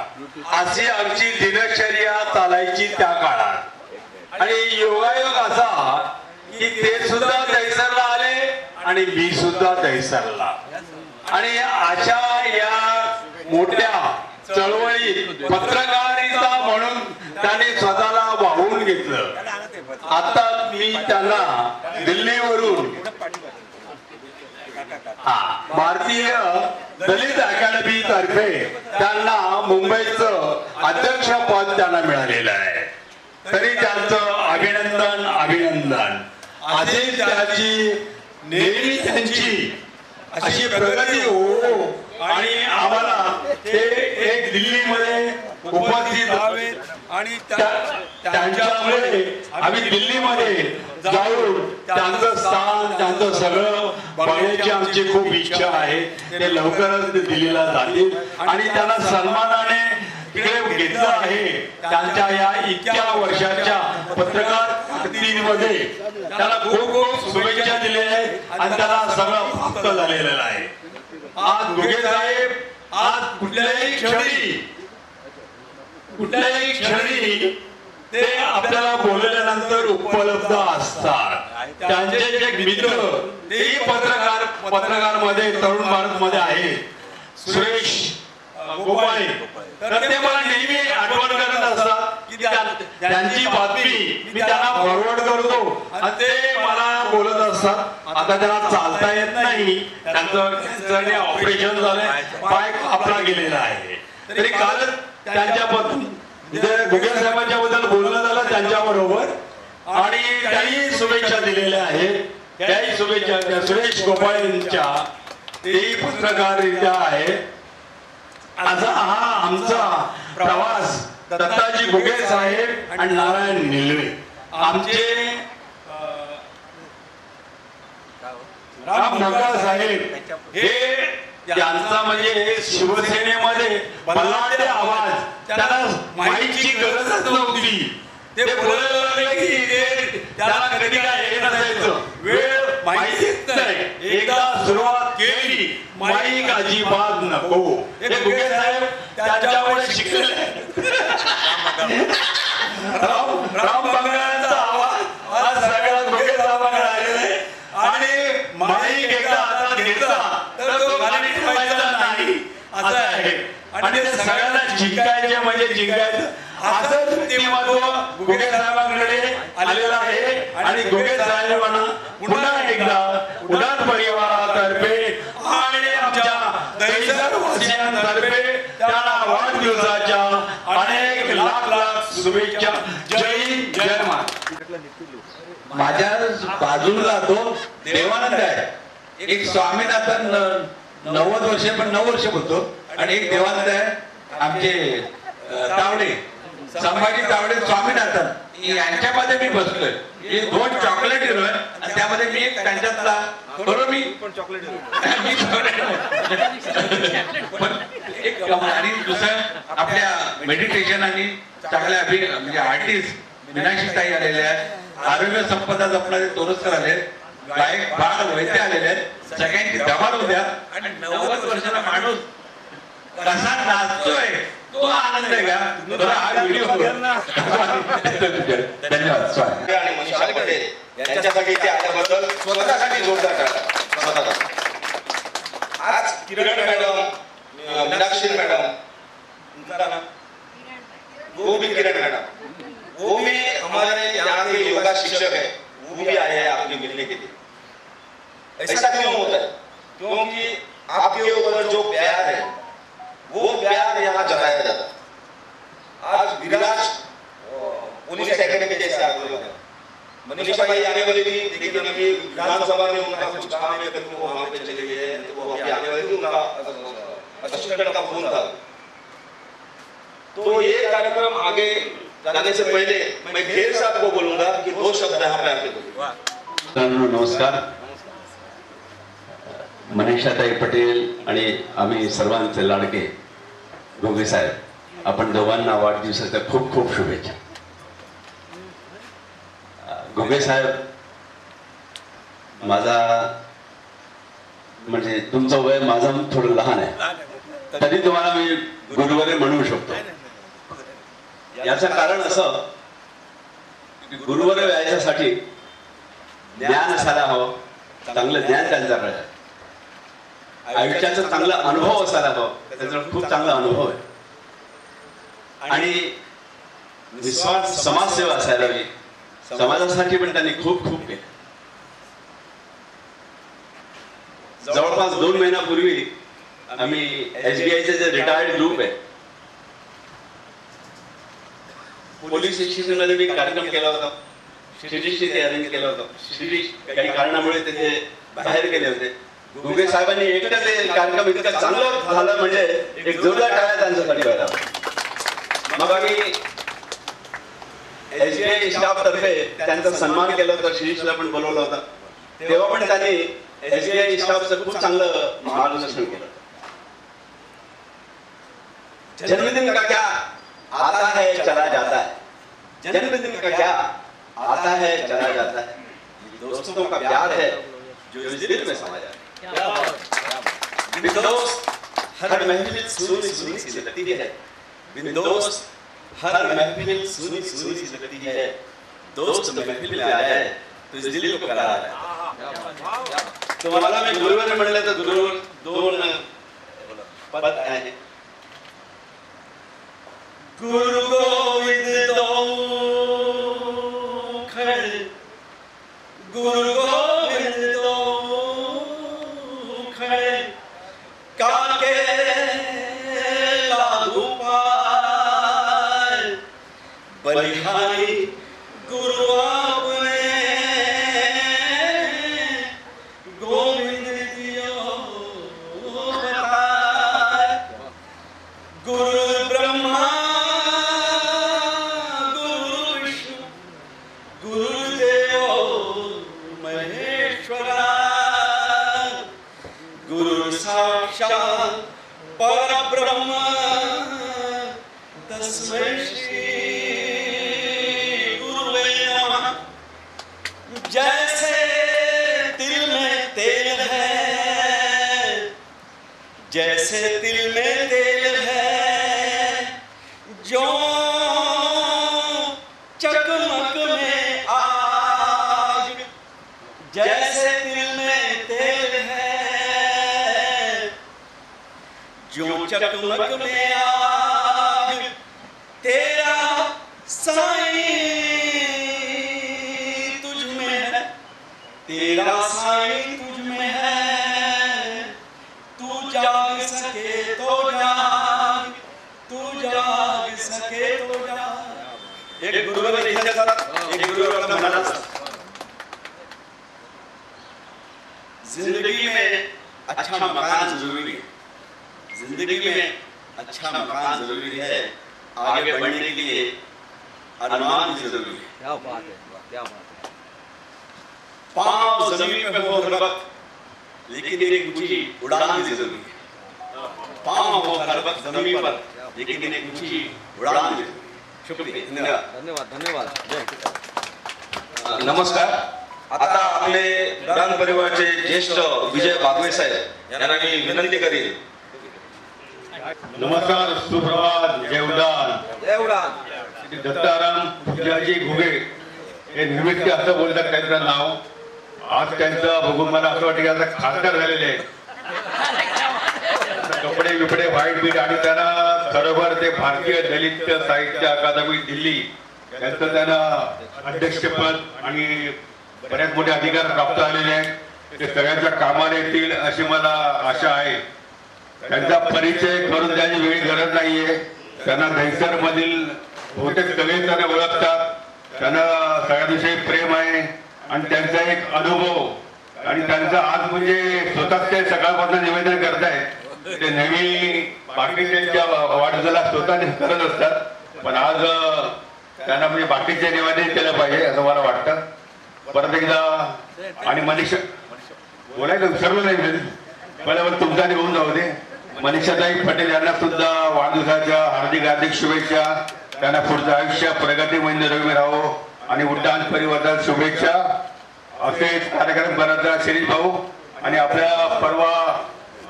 Speaker 8: अशी आमची दिनचर्या चालायची त्या काळात. आणि योगायोग असा की ते सुद्धा दहिसरला आले आणि मी सुद्धा दहिसरला. आणि अशा या मोठ्या चळवळीत पत्रकारिता म्हणून त्याने स्वतःला वाहून घेतलं. आता मी त्यांना दिल्लीवरून भारतीय दलित अकादमी तर्फे त्यांना मुंबईचं अध्यक्षपद त्यांना मिळालेलं आहे. तरी त्यांचं अभिनंदन अभिनंदन. असे त्याची नेहमी त्यांची अशी प्रगती हो आणि आम्हाला ते एक दिल्लीमध्ये उपस्थित व्हावेत आणि त्यांच्यामुळे आम्ही दिल्लीमध्ये जाऊन त्यांचं स्थान त्यांचं सगळं बघण्याची आमची खूप इच्छा आहे. ते लवकरच दिल्लीला जातील आणि त्यांना सन्मानाने तिकडे घेतलं आहे. त्यांच्या या इतक्या वर्षाच्या पत्रकार कारकिर्दीमध्ये त्याला खूप खूप शुभेच्छा दिलेल्या आहेत आणि त्याला सगळं प्राप्त झालेलं आहे. आज घुगे साहेब आज कुठल्याही क्षणी ते आपल्याला बोलल्यानंतर उपलब्ध असतात. त्यांचे जे मित्र तेही पत्रकार मध्ये तरुण भारत मध्ये आहेत. सुरेश गोपाळे तर ते मला नेहमी आठवण करत असतात की त्यांची बातमी मी त्यांना फॉरवर्ड करतो आणि ते मला बोलत असतात. आता त्यांना चालता येत नाही. त्यांचं ऑपरेशन झालंय. पाय कापला गेलेला आहे. तरी कालच त्यांच्याबद्दल घुगे साहेबांच्या बद्दल बोलणं झालं त्यांच्याबरोबर आणि त्याही शुभेच्छा दिलेल्या आहेत. त्याही शुभेच्छा सुरेश गोपाळेंच्या तेही पत्रकारित्या आहेत. असा हा आमचा प्रवास दत्ताजी घुगे साहेब आणि नारायण निलवे आमचे राम नगर साहेब हे त्यांचा म्हणजे शिवसेनेमध्ये बलाढ्य आवाज. त्यांना माईकची गरजच नव्हती. ते बोलायला लागले की त्याला कधी काय हे नसायचं. वेळ माहितीच नाही. एकदा सुरुवात केली माईक अजिबात नको. हे घुगे साहेब त्यांच्यामुळे शिकले. राम बंगालचा आवाज हा सगळ्या घुगे साहेबांकडे आलेला आहे आणि माईक एकदा हातात घेतला तर तो खाली ठेवायचा नाही असं आहे. आणि ते सगळ्यांना जिंकायचे म्हणजे जिंकायचं असं व्यक्तिमत्व घुगे साहेबांकडे आलेलं आहे. आणि घुगे साहेबांना पुन्हा एकदा उडान परिवारातर्फे आणि आमच्या दहिसर वासियांतर्फे त्यांना वाढदिवसाच्या अनेक लाख लाख शुभेच्छा. जय हिंद जय महाराष्ट्र.
Speaker 10: माझ्या बाजूला तो देवानंद आहे. एक स्वामीनाथन 90 वर्ष पण 9 वर्ष बोलतो आणि एक देवानंद आहे आमचे तावडे संभाजी तावडे स्वामीनाथन यांच्यामध्ये मी बसलोय. हे 2 चॉकलेट हिरो आहे आणि त्यामध्ये मी एक त्यांच्यातला बरोबर मी चॉकलेट पण एक आणि दुसरं आपल्या मेडिटेशन आणि चांगल्या म्हणजे आर्टिस्ट मीनाक्षी ताई आलेल्या आहेत. आरोग्य संपदा जपणारे तोरसकर आले. गायक बाळ वैद्य आलेले आहेत. सगळ्यांची धमाल होत्या आणि 90 वर्षाचा माणूस कसा नाचतोय तो आनंद आहे का. हा व्हिडिओ धन्यवाद.
Speaker 4: आणि मनीषा पटेल यांच्यासाठी ते आल्याबद्दल स्वतःसाठी जोरदार करा. आज किरण मॅडम मीनाक्षी मॅडम वो भी किरण मैडम वो भी हमारे यहाँ के योगा शिक्षक है. वो भी आए हैं आपके मिलने के लिए. ऐसा क्यों होता है? क्योंकि आपके ऊपर जो प्यार है वो प्यार यहाँ जताया जाता है. आज विराज पुलिस एकेडमी जैसे आगे मनीषा भाई आने वाली थी लेकिन अभी विधानसभा में उनका कुछ काम है करके वो वहाँ पे चले गए हैं. तो वो अभी आने वाली थी. उनका असिस्टेंट का फोन था तो ये कार्यक्रम आगे जाने से पहले मैं घेर साहब को बोलूंगा कि 2 शब्द यहाँ पे आके बोलूं।
Speaker 11: नमस्कार. मनीषाताई पटेल आणि आम्ही सर्वांचे लाडके घुगे साहेब, आपण दोघांना वाढदिवसाच्या खूप खूप शुभेच्छा. घुगे साहेब, माझा म्हणजे तुमचं वय माझं थोडं लहान आहे, तरी तुम्हाला मी गुरुवर्य म्हणू शकतो. याचं कारण असं की गुरुवर्य व्हायच्यासाठी ज्ञान असायला हवं, चांगलं ज्ञान त्यांच्याकडे आहे, आयुष्याचा चांगला अनुभव असायला हवं, त्याचा खूप चांगला अनुभव आहे, आणि निस्वार्थ समाजसेवा असायला हवी. समाजासाठी पण त्यांनी खूप खूप केलं. जवळपास 2 महिन्यापूर्वी आम्ही SBIचे जे रिटायर्ड ग्रुप आहे, पोलीस स्टेशनमध्ये मी कार्यक्रम केला होता. शिरीषने ते अरेंज केलं होतं. शिरीष काही कारणामुळे ते बाहेर गेले होते. घुगे साहेबांनी एकटं ते कार्यक्रम इतकं चांगलं झालं म्हणजे एक जोरदार टाळ्या त्यांच्यासाठी व्हायला. मग आम्ही SBI स्टाफ तर्फे त्यांचा सन्मान केला होता. शिरीषला पण बोलवलं होतं. तेव्हा पण त्यांनी SBI स्टाफचं खूप चांगलं मार्गदर्शन केलं. जन्मदिन का क्या आता है चला जाता है, जन्मदिन का क्या आता है चला जाता है, दोस्तों का प्यार है जो इस दिल में समा जाता है. बिन दोस्त हर महफिल सुनी सुनी सी लगती है, बिन दोस्त हर महफिल सुनी सुनी सी लगती है, दोस्त महफिल में आ जाए तो इस दिल को करार है. तो मला मी गुरुवर म्हणलं तर गुरुवर 2 पद आहे. गुरु गोविंद दो खड़े, गुरु गोविंद दो खड़े, काके लागू पाए, बलिहारी गुरु आपने गोविंद दियो बताए. गुरु ब्रह्मा साक्षात् परब्रह्म तस्मै श्री गुरुवे नमः. जैसे तिल में तेल है, जैसे तिल में तेल है, जो चकमक में आग, जैसे तिल में तेल है, जो चकमक में आग, तेरा साईं तुझ में है, तेरा साईं तुझ में है. तू जाग सके तो जाग, तू जाग सके तो जाग. एक गुरुवर इतिहासात, एक गुरुवर आपल्या मनात. जिंदगी में अच्छा मकान जरूरी है, जिंदगी में अच्छा मकान जरूरी है, आगे बढ़ने के लिए अरमान भी जरूरी है. क्या बात है, क्या बात है. पांव जमीन पे हो हर वक्त, लेकिन एक ऊंची उड़ान भी जरूरी है. पांव हो हर वक्त जमीन पर, लेकिन एक ऊंची उड़ान भी जरूरी है. शुक्रिया, धन्यवाद. धन्यवाद, धन्यवाद. नमस्कार. आता आपले दान परिवारचे ज्येष्ठ विजय बागवे साहेब यांना मी विनंती करेन.
Speaker 12: नमस्कार, सुप्रभात, जयउडान. दत्ताराम पुंजाजी घुगे हे निमित्त असं बोलतात त्यांचं नाव. आज त्यांचं बघून मला असं वाटतं की आता खासदार झालेले आहे. कपडे बिपडे व्हाईट बीट, आणि त्यांना खरोखर ते भारतीय दलित साहित्य अकादमी दिल्ली त्यांचं त्यांना अध्यक्षपद आणि बऱ्याच मोठे अधिकार प्राप्त झालेले आहेत. ते सगळ्यांच्या कामाला येतील अशी मला आशा आहे. त्यांचा परिचय करून द्यायची वेळी गरज नाहीये. त्यांना दहिसर मधील बहुतेक सगळे त्यांना ओळखतात. त्यांना सगळ्यांविषयी प्रेम आहे आणि त्यांचा एक अनुभव, आणि त्यांचा आज म्हणजे स्वतःच ते सकाळपासून निवेदन करतायत ते नेहमी बाकीच्या वाढदिवसाला स्वतः करत असतात, पण आज त्यांना म्हणजे बाकीचे निवेदन केलं पाहिजे असं मला वाटतं. परत एकदा आणि मनीषा बोलायचं विसरलं नाही, मला पण तुमचा निघून जाऊ दे. मनीषाताई पटेल यांना सुद्धा वाढदिवसाच्या हार्दिक हार्दिक शुभेच्छा. त्यांना पुढचं आयुष्य प्रगतीमय निरोगी राहो आणि उड्डाण परिवर्तन शुभेच्छा. असेच कार्यक्रम करत राहा शिरीष भाऊ. आणि आपल्या परवा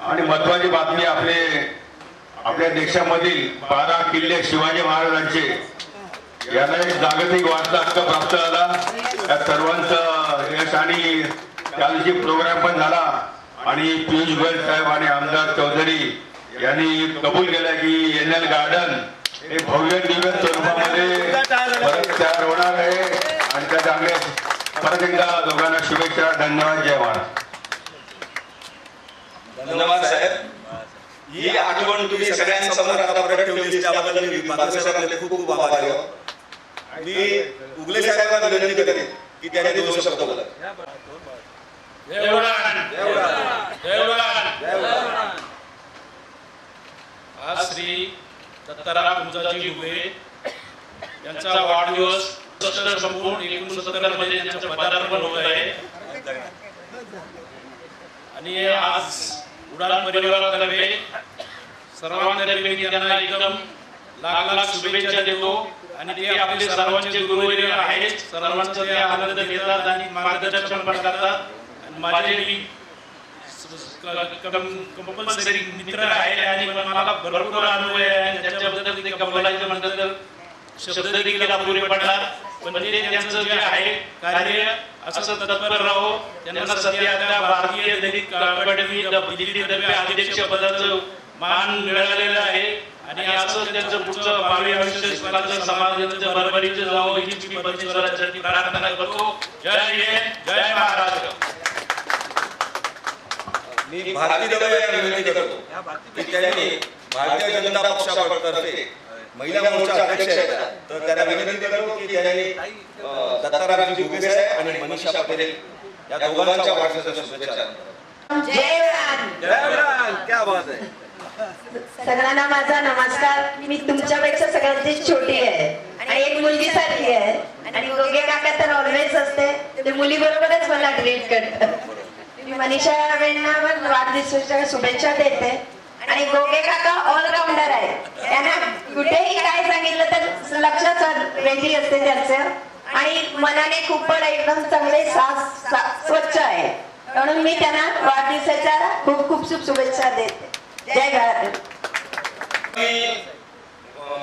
Speaker 12: आणि महत्वाची बातमी, आपल्या देशामधील 12 किल्ले शिवाजी महाराजांचे याला एक जागतिक वारसा हक्क प्राप्त झाला. त्या सर्वांचं यश आणि त्या दिवशी प्रोग्राम पण झाला आणि पियुष गोयल साहेब आणि आमदार चौधरी यांनी कबूल केलं की NL गार्डन हे भव्य दिव्य स्वरूपामध्ये परत तयार होणार आहे. आणि त्या चांगले परत एकदा दोघांना शुभेच्छा. धन्यवाद. जय महाराज.
Speaker 11: धन्यवाद साहेब. ही आठवण तुम्ही सगळ्यांसमोर आता प्रकट ठेवली त्याबद्दल मी बादल साहेबांचे खूप खूप आभारी आहे. मी उगले साहेबांना विनंती करेन की त्याने 2 शब्द बोला.
Speaker 3: आज श्री दत्ताराम पुंजाजी घुगे यांचा वाढदिवस 70 संपूर्ण 69 मध्ये त्यांचं पदार्पण होत आहे. आणि आज उडान परिवारातर्फे सर्वांतर्फे मी त्यांना एकदम लाख लाख शुभेच्छा देतो. आणि ते आपले सर्वांचे गुरुवर्य आहेत, सर्वांचा ते आनंद घेतात आणि मार्गदर्शन पण करतात. माझे कंपल्सरी मित्र आहे आणि मला भरपूर अनुभव आहे आणि त्याच्याबद्दल ते बोलायचं म्हटलं तर शब्द देखील अपुरे पडणार. पण ते त्यांचं जे आहे कार्य असं तत्पर राहो. त्यांना सध्या त्या भारतीय दैनिक अकादमी दिल्लीतर्फे अध्यक्ष पदाचं मान मिळालेलं आहे. आणि असं त्यांचं पुढचं भावी आयुष्य समाजाचं भरभरीचं जावं हीच मी परमेश्वरासाठी प्रार्थना करतो. जय हिंद, जय महाराष्ट्र.
Speaker 11: मी भारतीय दलाला विनंती करतो की त्यांनी भारतीय जनता पक्षातर्फे महिला मोर्चा अध्यक्ष आहेत, तर त्यांना विनंती करतो की त्यांनी दत्तारामजी घुगे साहेब आणि मनीषा पटेल या दोघांच्या वाढदिवसाच्या शुभेच्छा.
Speaker 13: जय उडान.
Speaker 11: जय उडान. क्या बात आहे.
Speaker 13: सगळ्यांना माझा नमस्कार. मी तुमच्यापेक्षा सगळ्यांची छोटी आहे आणि एक मुलगी सारखी आहे. आणि गोगे काका तर ऑलवेज असते, ते मुली बरोबरच मला ट्रीट करतात. मी मनीषा यांना पण वाढदिवसाच्या शुभेच्छा देते. आणि गोगे काका ऑलराऊंडर आहे, त्यांना कुठेही काय सांगितलं तर लक्षात वेगळी असते त्यांचं. आणि मनाने खूप पण एकदम चांगले स्वच्छ आहे, म्हणून मी त्यांना वाढदिवसाच्या खूप खूप शुभेच्छा देते. जय भारत.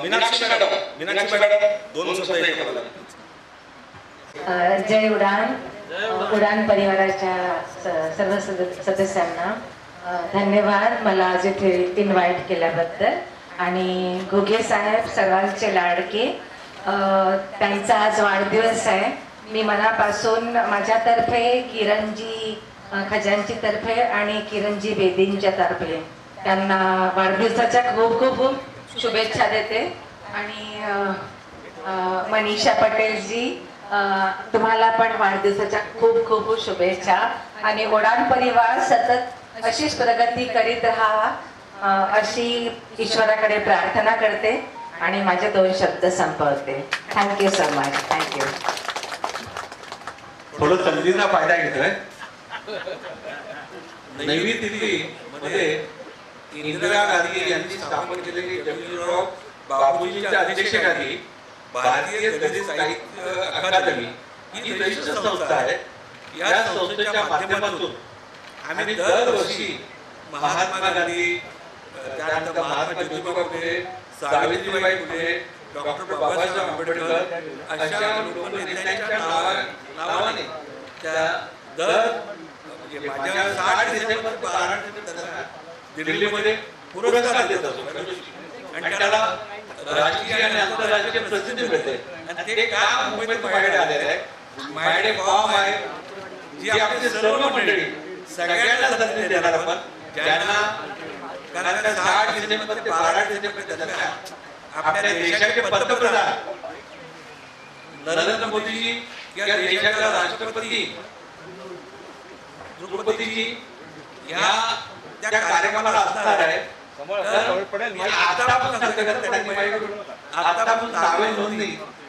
Speaker 11: मीनाक्षी मॅडम 2 शब्द बोला.
Speaker 14: जय उडान. उडान परिवाराच्या सर्व सदस्यांना धन्यवाद मला आज इथे इन्व्हाइट केल्याबद्दल. आणि घुगे साहेब सर्वांचे लाडके, त्यांचा आज वाढदिवस आहे. मी मनापासून माझ्यातर्फे, किरणजी खजांची तर्फे आणि किरणजी बेदींच्या तर्फे त्यांना वाढदिवसाच्या खूप खूप शुभेच्छा देते. आणि मनीषा पटेलजी तुम्हाला पण वाढदिवसाच्या खूप खूप शुभेच्छा. आणि उडान परिवार सतत अशीच प्रगती करीत राहा अशी ईश्वराकडे प्रार्थना करते आणि माझे 2 शब्द संपवते. Thank you so much. थँक्यू.
Speaker 8: थोडं संधीचा फायदा घेतोय. नवी दिल्ली मध्ये इंदिरा गांधी यांनी स्थापन केलेली डब्ल्यूराव बापूजींच्या अध्यक्षतेखाली भारतीय दलित साहित्य अकादमी ही प्रशिक्षण संस्था आहे. या संस्थेच्या माध्यमातून आम्ही दरवर्षी महात्मा गांधी, त्यानंतर महात्मा ज्योतिबा फुले, सावित्रीबाई फुले, डॉक्टर बाबासाहेब आंबेडकर अशा लोकनेत्यांच्या नावाने दर माझ्या 60 डिसेंबर दिल्लीमध्ये पुरस्कार देत असतो. आणि त्याला राजकीय आणि आंतरराष्ट्रीय प्रसिद्धी मिळते. आणि ते काम मुंबईत माझ्याकडे आलेलं आहे. माझ्याकडे फॉर्म आहे जी आपली सर्व मंडळी सगळ्यांना संधी देणार आपण, ज्यांना कारण 60 डिसेंबर ते 12 डिसेंबर दरम्यान आपल्या देशाचे पंतप्रधान नरेंद्र मोदीजी या देशाच्या राष्ट्रपती द्रौपदीजी या
Speaker 10: त्या कार्यक्रमाला असणार आहे. आतापासून नावे नोंदणी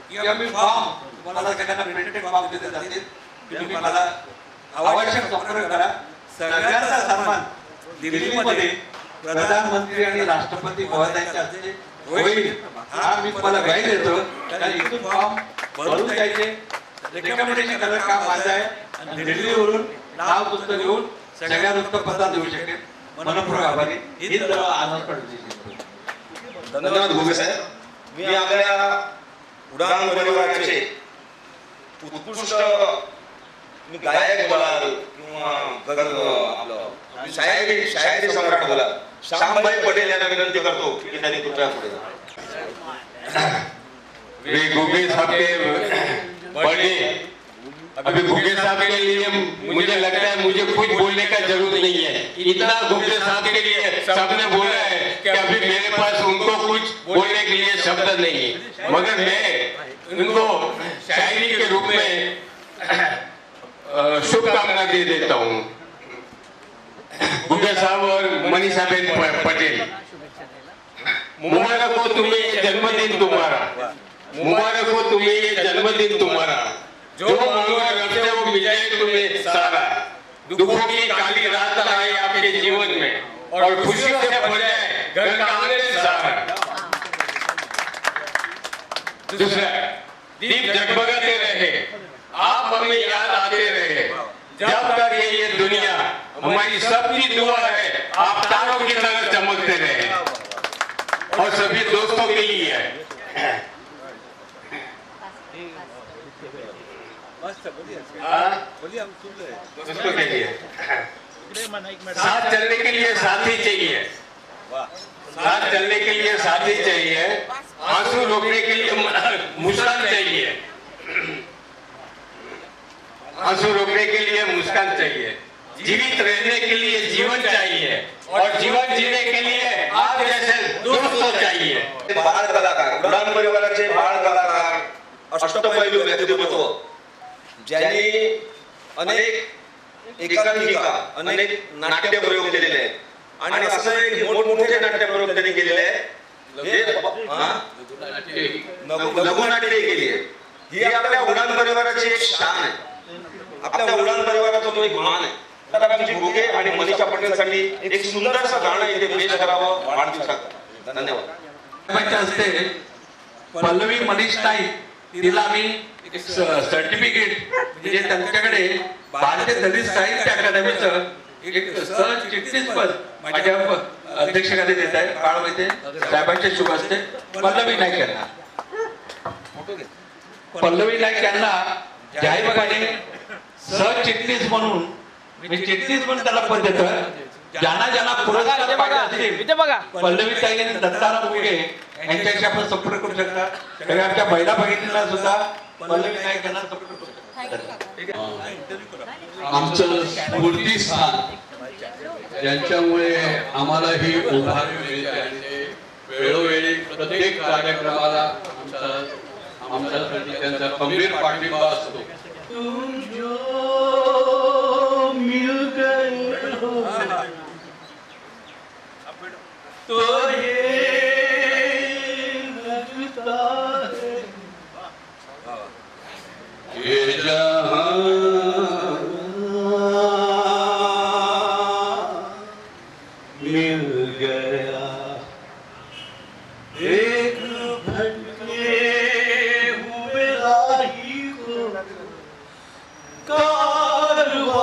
Speaker 10: किंवा मी फॉर्म तुम्हाला सगळ्यांना प्रिंटेड फॉर्म दिले जातील. तुम्ही मला आवश्यक संपर्क करा. सगळ्यांचा सन्मान दिल्लीमध्ये प्रधानमंत्री आणि राष्ट्रपती महोदयांच्या हस्ते होईल हा मी तुम्हाला ग्वाही देतो. कारण इथून फॉर्म भरून द्यायचे रेकमेंडेशन करायचं काम माझं आहे. आणि दिल्लीवरून नाव तुमचं घेऊन सगळ्या वृत्तपत्रात देऊ शकेल. मनपूर्वक आभारी. हिंद आनंद पडते.
Speaker 4: धन्यवाद घुगे साहेब. मी आपल्या उडान परिवाराचे उत्कृष्ट गायक बोलाल किंवा आपलं शायरी सम्राट बोलाल श्यामभाई पटेल यांना विनंती करतो की त्यांनी कृपया पुढे
Speaker 12: वे घुगे साहब के बर्थडे अभी घुगे साहब के लिए मुझे लगता है मुझे कुछ बोलने का जरूरत नहीं है. इतना घुगे साहब के लिए सबने बोला है कि अभी मेरे पास उनको कुछ बोलने के लिए शब्द नहीं है. मगर मैं उनको शायरी के रूप में शुभकामना दे देता हूँ. घुगे साहब और मनीषा बेन पटेल, मुबारक हो तुम्हें ये जन्मदिन तुम्हारा. मुबारक हो तुम्हें ये जन्मदिन तुम्हारा. जो मांगो रब से वो मिल जाए तुम्हें सारा. दुखों की काली रात आए आपके जीवन में और खुशियों से भर जाए घर का आंगन सारा. दूसरा, दीप जगमगाते रहे, आप हमें याद आते रहे. जब तक ये दुनिया हमारी सबकी दुआ है आप तारों की तरह चमकते रहे. और सभी दोस्तों के लिए है. दोस्तों के लिए साथ चलने के लिए साथी चाहिए. साथ चलने के लिए साथी चाहिए. आंसू रोकने के लिए मुस्कान चाहिए. आंसू रोकने के लिए मुस्कान चाहिए. जीवित रहने के लिए जीवन चाहिए और जीवन जीने के लिए आप जैसे दोस्त चाहिए.
Speaker 4: बाळ कलाकार उडान परिवाराचे बाळ कलाकार अष्टपैलू व्यक्तिमत्व ज्यांनी अनेक एकांकिका अनेक नाट्य प्रयोग केलेले आहेत आणि असं नाही की मोठमोठे नाट्य प्रयोग त्यांनी केलेले आहेत. लघुनाट्य केली आहे. ही आपल्या उडान परिवाराची एक शान आहे. आपल्या उडान परिवाराचा तो एक मान आहे. तर आमची घुगे आणि मनीषा पटेलसाठी एक सुंदरसं गाणं इथे पेश करावं वाढदिवसात. धन्यवाद.
Speaker 10: असते पल्लवी मनीष नाईक तिला मी एक सर्टिफिकेट म्हणजे त्यांच्याकडे भारतीय दलित साहित्य अकादमीचं एक सरचिटणीस पद माझ्या अध्यक्षाकडे देत आहे. बाळवैते साहेबांचे शुभ असते. पल्लवी नाईक यांना जाहीरपणे सरचिटणीस म्हणून चिटणीस म्हणून त्याला पद देतं. ज्यांना पुरस्कार पाहिजे असतील पल्लवी ताई आणि दत्ताराम घुगे यांच्याशी आपण संपर्क करू शकता. तरी आमच्या महिला भगिनीला सुद्धा पल्लवी नाईक यांना संपर्क करू शकता.
Speaker 15: आमचं स्फूर्तीस्थान ज्यांच्यामुळे आम्हाला ही उभारी मिळते आणि ते वेळोवेळी प्रत्येक कार्यक्रमाला आमच्यासाठी त्यांचा खंबीर पाठिंबा असतो.
Speaker 10: तो ये लगता है
Speaker 15: ये जहां
Speaker 10: मिल गया एक भटके हुए राही को कारवां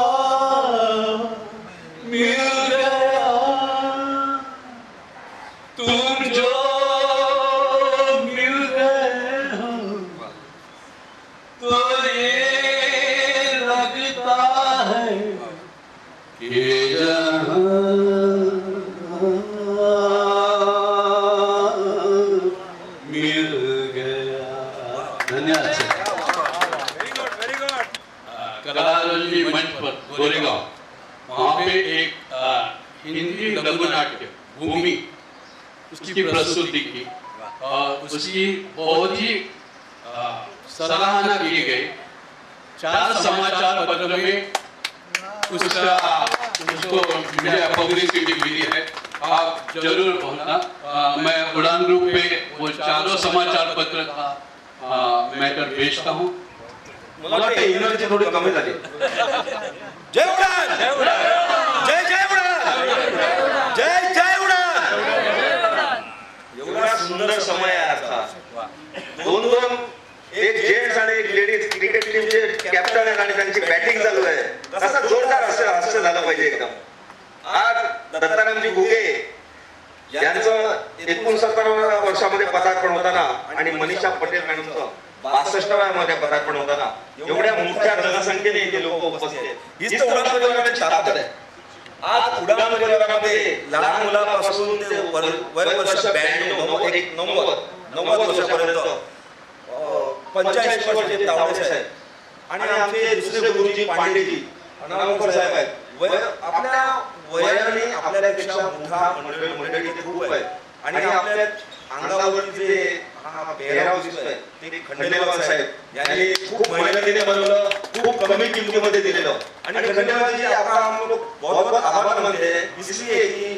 Speaker 10: मिल गया. तुम जो मिल गए हो तो ये लगता है
Speaker 15: ये जहां
Speaker 10: मिल गया.
Speaker 15: धन्यवाद. कलारंजी मंच पर गोरेगांव वहाँ पे एक हिंदी लघुनाट्य भूमि उसकी प्रस्तुति की और उसकी बहुत ही सराहना की गई. 4 समाचार पत्र में उसका उसको मुझे पब्लिसिटी मिली है, आप जरूर होना। मैं उड़ान ग्रुप पे वो चारों समाचार पत्र का मैटर भेजता हूँ।
Speaker 4: मला वाटतं एनर्जी थोडी कमी झाली। जय उडान, जय उडान, जय जय उडान, जय जय उडान। एवढा सुंदर समय आहे आता। दोन एक जेंट्स आणि एक लेडीज क्रिकेट टीमचे कॅप्टन आहेत आणि त्यांची बॅटिंग चालू आहे। कसं जोरदार हास्य झालं पाहिजे एकदम। आज दत्तारामजी घुगे यांचं 69 वर्षामध्ये पदार्पण होताना आणि मनीषा पटेल मॅडमचं 62व्या मध्ये पदार्पण होताना एवढ्या मोठ्या जनसंख्येने इथे लोक उपस्थित आहेत। हीच उडान परिवाराची ताकद आहे। आज उडान परिवारामध्ये लहान मुलापासून ते वय वर्ष 92, 90 वर्षापर्यंत 85 वर्षाचे तावडे साहेब आणि आमचे दुसरे गुरुजी पांडेजी नामकर साहेब आहेत। आपल्या वयाने आपल्यापेक्षा मोठा मंडळी खूप आहे आणि आपल्या अंगावरती जे पेहराव दिसतोय ते खंडेलवाल साहेब यांनी खूप मेहनतीने बनवलं, खूप कमी किमतीमध्ये दिलेलं आणि खंडेलवाल जी आपका हम लोग बहुत बहुत आभार मानते हैं इसलिए कि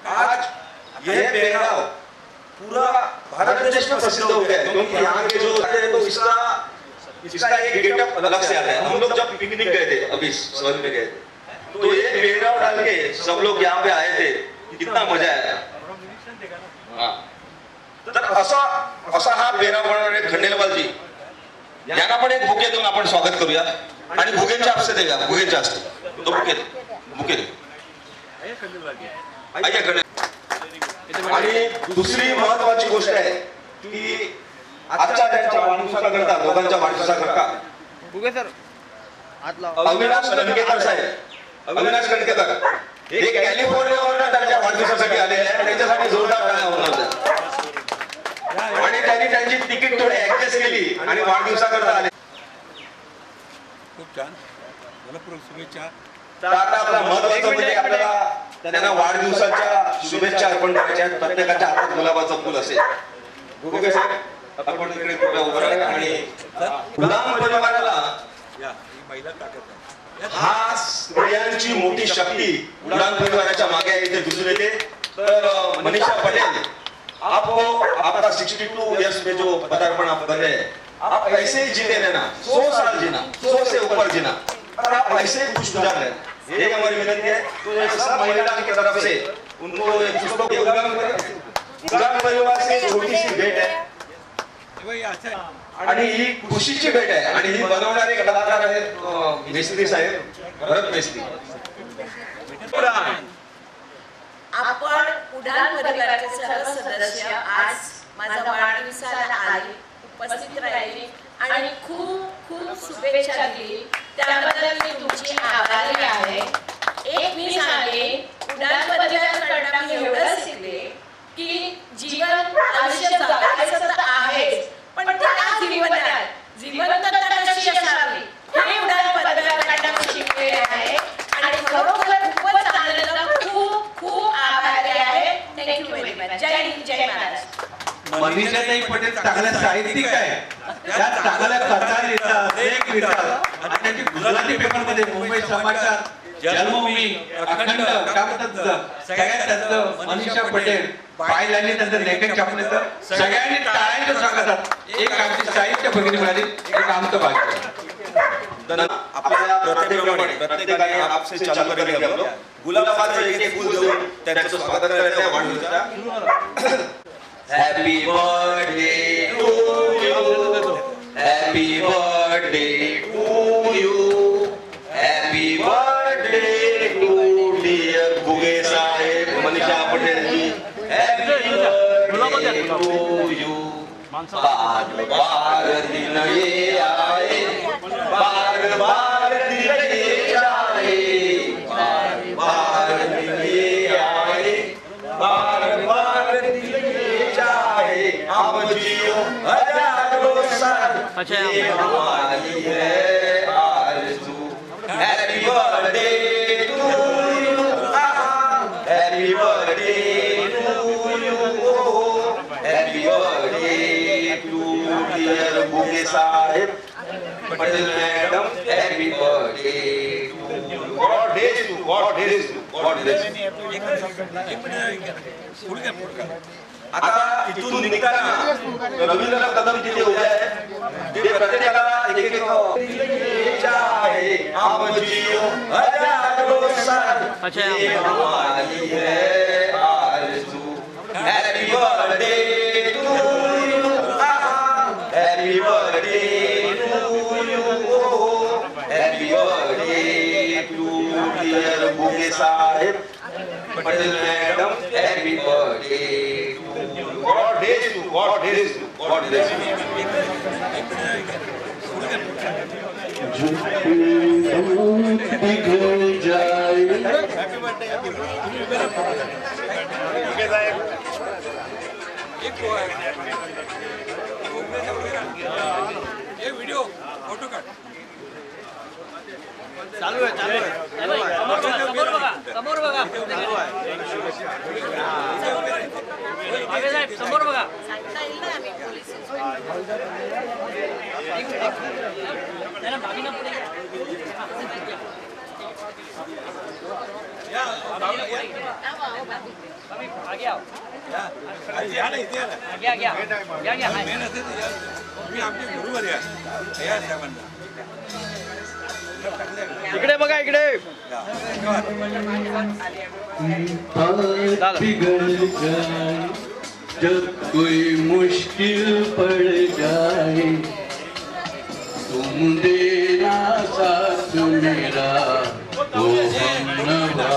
Speaker 4: आज यह पेहराव पूरा भारत देश में प्रसिद्ध हो गया है क्योंकि यहाँ के जो है तो इसका एक गेटअप अलग से आता है। हम लोग जब पिकनिक गए थे अभी सोन में गए थे तो ये पेहराव डाल के सब लोग यहाँ पे आए थे, कितना मजा आया। तर असा हा पेहराव बनवणारे खंडेलवालजी यांना पण एक बुके देऊन आपण स्वागत करूया आणि भुगेंच्या हस्ते देऊया। भुगेंच्या हस्ते तो बुके दे। आणि दुसरी महत्वाची गोष्ट आहे की आजच्या त्यांच्या वाढदिवसाकरता दोघांच्या वाढदिवसाकरता अविनाश कणकेकर साहेब, अविनाश कणकेकर हे कॅलिफोर्नियावरून त्यांच्या वाढदिवसासाठी आलेले आहेत। त्यांच्यासाठी जोरदार टाळ्या होणार आणि त्यांनी त्यांची तिकीट थोडी ऍडजस्ट केली आणि वाढदिवसाकरता आले।
Speaker 1: खूप छान, मनपूर्वक शुभेच्छा।
Speaker 4: तर आता आपला महत्वाचं म्हणजे आपल्याला त्यांना वाढदिवसाच्या शुभेच्छा अर्पण करायच्या आहेत। प्रत्येकाच्या हातात गुलाबाचं फुल असेल। घुगे साहेब आपण तिकडे पुढे उभं राहा आणि उडान परिवाराला
Speaker 1: महिला ताकद
Speaker 4: हा स्त्रियांची मोठी शक्ती उडान परिवाराच्या मागे आहे। इथे दिसून येते। तर मनीषा पटेल आपको आपका 62 इयर्स में जो पदार्पण आप कर रहे हैं, आप ऐसे ही जीते रहना, 100 साल जीना, 100 से ऊपर जीना और आप ऐसे ही खुश गुजार रहे। ये हमारी विनती है। तो ये सब महिलाओं की तरफ से उनको एक पुस्तक उडान परिवार से छोटी सी भेट है आणि ही खुशीची भेट आहे आणि ही बनवणारे कलाकार आहेत मेस्त्री साहेब, भरत मेस्त्री।
Speaker 16: आपण उडान परिवाराचे सर्व सदस्य आज माझ्या वाढदिवसाला आले, उपस्थित राहिले आणि खूप खूप शुभेच्छा दिली, त्याबद्दल मी तुमची आभारी आहे। एक मी सांगे, उडान परिवाराकडून मी एवढं शिकले की जीवन आयुष्य जगायचं तर आहेच, पण त्या जीवनात जीवनता कशी असावी हे उडान परिवाराकडून शिकलेले आहे आणि खरोखर खूपच आनंद, खूप खूप आभारी आहे। Thank you very much. जय हिंद, जय महाराष्ट्र।
Speaker 8: मनीषाताई पटेल चांगल्या साहित्यिक आहे, त्या चांगल्या कथा लिहितात, लेख लिहितात आणि त्यांची गुजराती पेपरमध्ये मुंबई समाचार, जन्मभूमी, अखंड काय म्हणतात सगळ्यात त्यांचं मनीषा पटेल पाहिल्याने त्यांचं लेखन छापले। तर सगळ्यांनी टाळ्यांच्या स्वागतात। एक आमची साहित्य भगिनी मिळाली, एक आमचं भाग्य।
Speaker 4: आपल्या प्रत्येकाने आपसे चालू करेंगे हम लोग गुलाबाचं एक फूल देऊन त्यांचं स्वागत करायचं आहे वाढदिवसाच्या। Happy birthday to you, happy birthday to you, happy birthday to dear Ghuge साहेब, Manisha Patel ji, happy birthday to you. बार बार दिन ये आए, बार बार दिन ये जाए, बार बार दिन ये आए, बार बार दिन ये जाए, आप जियो हजारों साल, ये हमारी है आरज़ू। Happy birthday to you, happy birthday to you, happy birthday to dear Ghuge साहेब, Patel madam, happy birthday to you. God bless you.
Speaker 8: God bless you, God bless you. आता इथून निघताना रवींद्रनाथ कदम तिथे उभे आहेत. ते प्रत्येकाला एक एक चाहे हम जियो हजारों साल ये हमारी है आरज़ू. Happy birthday to you, happy birthday to you, happy birthday to dear Bhuge साहेब, Patel madam, happy birthday. God bless you, God bless you, God bless
Speaker 7: बिगड़ जाए.
Speaker 1: ये वीडियो फोटो काढ.
Speaker 17: चालू आहे समोर बघा समोर बघा मागे साहेब समोर बघा.
Speaker 1: इकडे बघा इकडे.
Speaker 7: बिगड़ जाए जब कोई मुश्किल पड़ जाए, तुम देना साथ मेरा ओ हमनवा.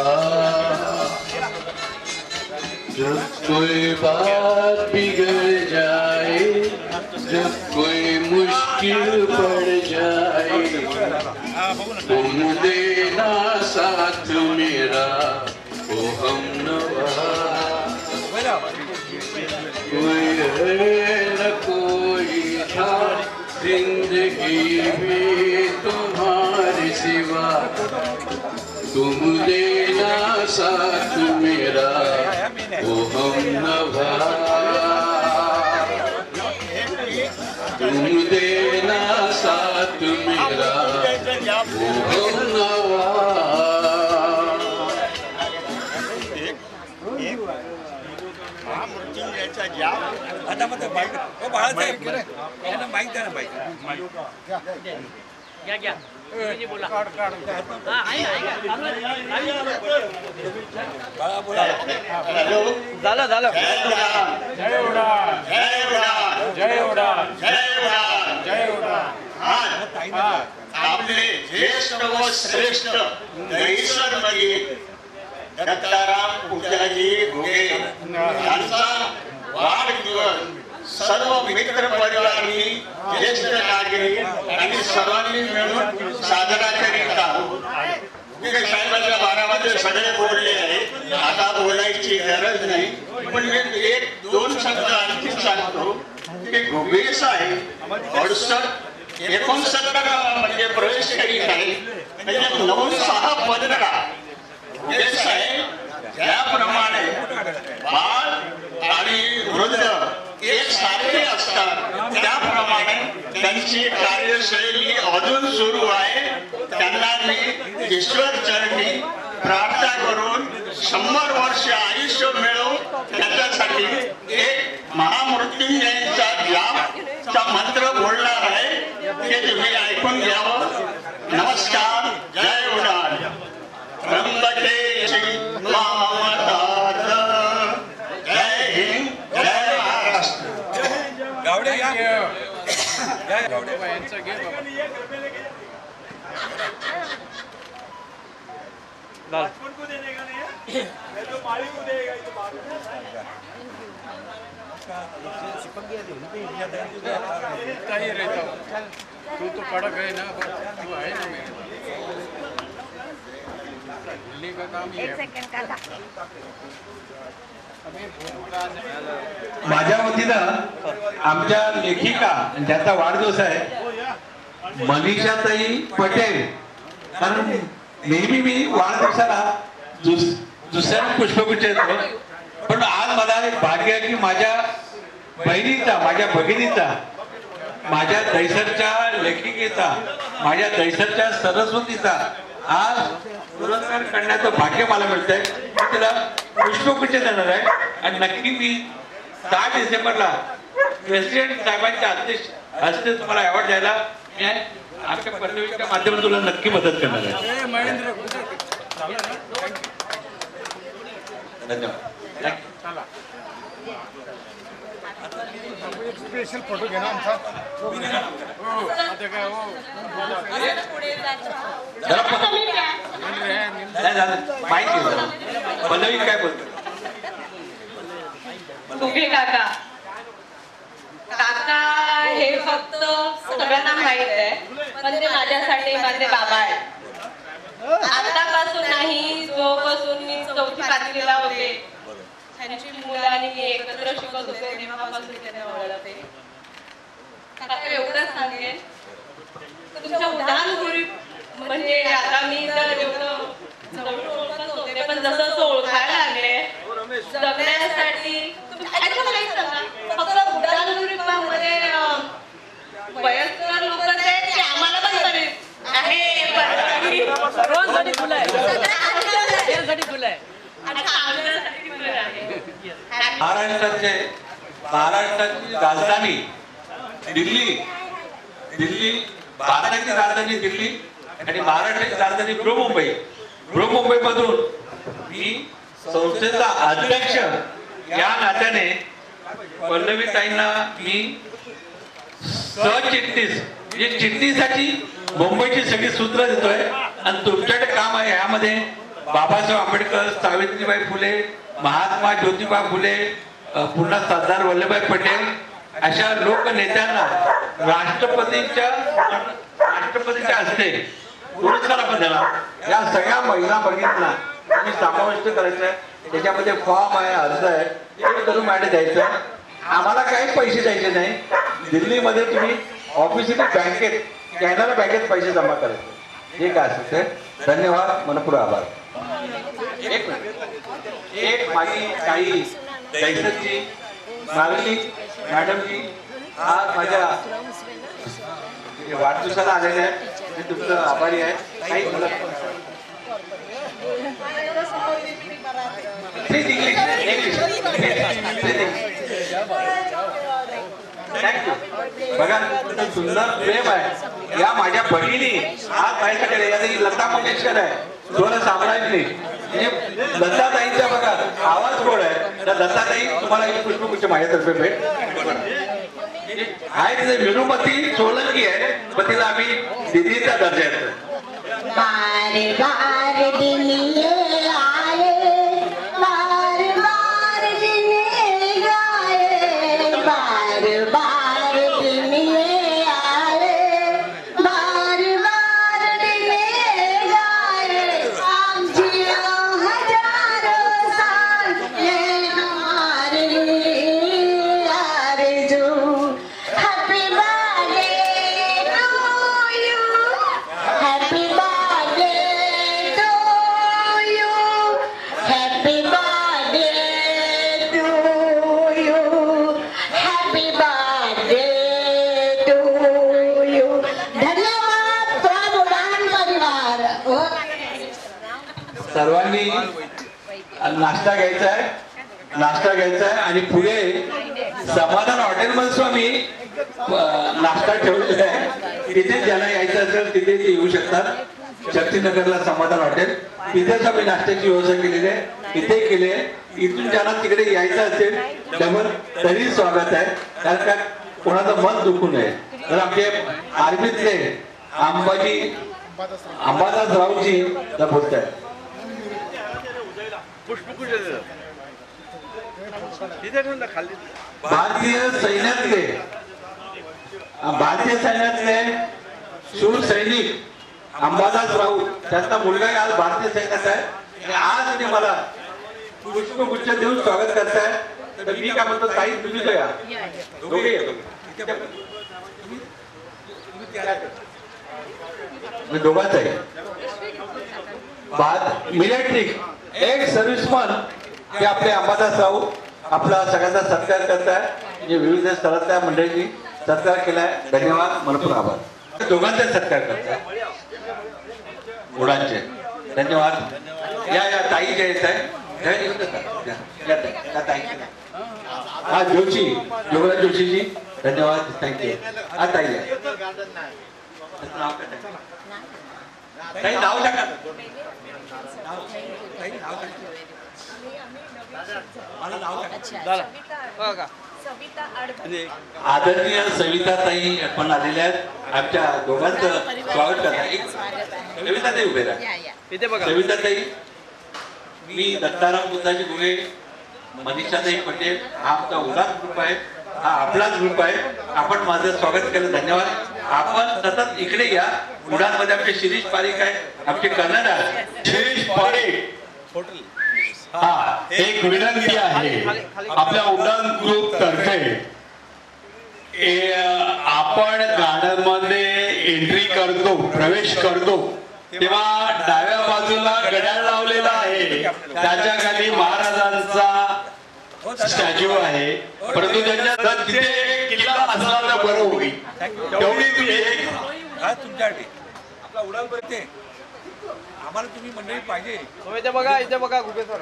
Speaker 7: जब कोई बात बिगड़ जाए, जब कोई मुश्किल पड़ जाए, तुम देना साथ मेरा ओ हमनवा. कोई है न कोई था जिंदगी में तुम्हारे सिवा, तुम देना साथ मेरा ओ हमनवा. तुम देना साथ मेरा ओ हमनवा.
Speaker 1: आता मग बाईक बाळासाहेब यांना माईक द्या ना. बाईक
Speaker 17: घ्या घ्या बोला. झालं झालं.
Speaker 10: जय उडान, जय उडान, जय उडान, जय उडान, जय उडान. आपले ज्येष्ठ व श्रेष्ठ दहिसरमधील दत्ताराम पूजाजी घुगे यांचा वाढदिवस सर्व मित्र परिवारांनी, ज्येष्ठ नागरिक आणि सर्वांनी मिळून साजरा करीत आहोत. साहेबांच्या बारामध्ये सगळे बोलले आहे, आता बोलायची गरज नाही. पण मी एक दोन शब्द आणखी सांगतो की घुगे साहेब 68-69 मध्ये प्रवेश करीत आहे. म्हणजे 9-6-15 घुगे साहेब ज्याप्रमाणे बाळ आणि वृद्ध एक सारखे असतात, त्याप्रमाणे त्यांची कार्यशैली अजून सुरू आहे. त्यांना मी ईश्वर चरणी प्रार्थना करून 100 वर्ष आयुष्य मिळवून त्याच्यासाठी एक महामृत्युंजयचा जापचा मंत्र बोलणार आहे, ते तुम्ही ऐकून घ्यावं. नमस्कार. जय उडान. त्र्यंबके जय हिंद, जय महाराष्ट्र.
Speaker 1: गावडे या गावडे यांचं घे
Speaker 17: बचपन को देने का नहीं है, जो मालिक को देगा ये तो बात है.
Speaker 18: ही रहता हूँ. तू तो कड़क है ना, तू है ना मेरे. भूलने का काम ही है.
Speaker 8: माझ्या वतीनं आमच्या लेखिका ज्याचा वाढदिवस आहे मनीषाताई पटेल, कारण नेहमी मी वाढदिवसाला दुसऱ्या पुष्पगुच्छ येतो, पण आज मला एक भाग्य आहे की माझ्या बहिणीचा, माझ्या भगिनीचा, माझ्या दैसरच्या लेखिकेचा, माझ्या दैसरच्या सरस्वतीचा
Speaker 10: आज पुरस्कार करण्याचं भाग्य मला मिळतंय. मी तिला पुष्पगुच्छ देणार आहे आणि नक्की मी 6 डिसेंबरला प्रेसिडेंट साहेबांच्या हस्ते तुम्हाला अवॉर्ड द्यायला मी आमच्या पल्लवीच्या माध्यमातून तुला नक्की मदत करणार आहे. धन्यवाद.
Speaker 2: स्पेशल फोटो घे ना आमचा.
Speaker 10: माहिती पल्लवी काय बोलतो.
Speaker 16: घुगे काका काका हे फक्त सगळ्यांना माहित आहे, पण ते माझ्यासाठी माझे बाबा आहेत. आतापासून नाही, जोपासून मी 4थी 5वीला होते त्यांची मुलं आणि मी एकत्र शिकत होते तेव्हापासून त्यांना ओळखते. काका एवढं सांगेन, तुमच्या उदाहरण गुरु म्हणजे आता मी तर एवढं जवळ ओळखत होते, पण जसं जसं ओळखायला लागले जगण्यासाठी मला एक सांगा, फक्त उदाहरण गुरुमध्ये वयस्कर लोक ते आम्हाला पण बरे आहे, रोजसाठी खुलं आहे, रोजसाठी खुलं आहे आणि आमच्यासाठी खुलं आहे.
Speaker 10: महाराष्ट्राची राजधानी दिल्ली, भारताची राजधानी दिल्ली आणि महाराष्ट्राची राजधानी बृहमुंबईमधून मी संस्थेचा अध्यक्ष या नात्याने पल्लवीताईंना मी सहचिटणीस म्हणजे चिटणीसाठी मुंबईची सगळी सूत्र देतोय आणि तुमच्याकडे काम आहे. यामध्ये बाबासाहेब आंबेडकर, सावित्रीबाई फुले, महात्मा ज्योतिबा फुले, पुन्हा सरदार वल्लभभाई पटेल अशा लोकनेत्यांना राष्ट्रपतींच्या हस्ते पुरस्कार आपण देणार. या सगळ्या महिला भगिनींना तुम्ही समाविष्ट करायचं आहे. त्याच्यामध्ये फॉर्म आहे, अर्ज आहे, ते करून मॅडम द्यायचं. आम्हाला काही पैसे द्यायचे नाही. दिल्लीमध्ये तुम्ही ऑफिशियली बँकेत, कॅनरा बँकेत पैसे जमा करायचे. हे काय असेल ते. धन्यवाद, मनपूर्वक आभार. एक माझी काही दैसतजी मारली मॅडमजी आज माझ्या वाढदिवसाला आलेले आहे. मी तुमचं आभारी आहे. काही मला थँक्यू. बघा किती सुंदर प्रेम आहे. या माझ्या भगिनी आज माझ्याकडे लता मंगेशकर आहे, स्वर साम्राज्ञी. लताताईंचा बघा आवाज गोड आहे. तर लताताई तुम्हाला एक पुष्पगुच्छ माझ्यातर्फे भेट आहे. तिथे विनुमती सोलंकी आहे, पण तिला आम्ही दिदीचा दर्जा येतो.
Speaker 13: बार बार दिन ये आए, बार बार दिन ये आए, बार बार दिन ये आए, बार बार दिन ये आए. आप जियो हजारों साल ये हमारे आरज़ू. Happy birthday to you, happy birthday to you, happy birthday to you, happy birthday to you. धन्यवाद प्रभुदान परिवार.
Speaker 10: सर्वांनी नाश्ता घ्यायचा आहे आणि पुढे समाधान हॉटेलमध्ये स्वामी नाश्ता ठेवलेला आहे. तिथे ज्यांना यायचं असेल तिथे ते येऊ शकतात. शक्तीनगरला समाधान हॉटेल, तिथेच आम्ही नाश्त्याची व्यवस्था केलेली आहे. इथे केले. इथून ज्यांना तिकडे यायचं असेल डबल तरी स्वागत आहे, कारण का कोणाचं मन दुखू नये. तर आमचे आर्मीतले अंबादास रावजी बोलत आहेत. भारतीय सैन्यातले शूर सैनिक अंबादास राऊत, त्यांचा मुलगाही आज भारतीय सैन्यात आहे. आणि आज ते मला पुष्पगुच्छ देऊन स्वागत करताय. तर मी काय म्हणतो, ताई तुम्ही तो या दोघे मी दोघांच आहे. मिलिटरी एक सर्व्हिसमन ते आपले अंबादास राऊत आपला सगळ्यांचा सत्कार करताय. म्हणजे विविध स्तरातल्या मंडळींनी सत्कार केलाय. धन्यवाद, मनपूर्वक आभार. दोघांचा सत्कार करताय.
Speaker 8: उडानचे. धन्यवाद. या ताई जे येत आहे हा जोशी, योगराज जोशीजी, धन्यवाद, थँक्यू. हा ताई आहे. ताई नाव टाका. आदरणीय सविताताई पण आलेल्या आहेत. आमच्या दोघांचं स्वागत करतात. सविताताई उभे राहा. सविताताई, मी दत्ताराम बुद्धाजी घुगे, मनीषाताई पटेल, हा आमचा उडान ग्रुप आहे, हा आपलाच ग्रुप आहे. आपण माझं स्वागत केलं, धन्यवाद. आपण सतत इकडे या. उडानमध्ये आमचे शिरीष पारिक आहे, आमचे कर्णधार
Speaker 12: शिरीष पारिक. हा, एक विनंती आहे आपल्या उडान ग्रुप तर्फे, आपण गार्डन मध्ये एंट्री करतो, प्रवेश करतो, तेव्हा डाव्या बाजूला घड्याळ लावलेला आहे, त्याच्या खाली महाराजांचा स्टॅच्यू आहे. परंतु त्यांच्या तिथे किल्ला असला तर बरं होईल. तेवढी तुम्ही
Speaker 1: तुमच्यासाठी आपला उडान बघते, आम्हाला तुम्ही मंडळी पाहिजे.
Speaker 18: इथे बघा, इथे बघा घुगे सर.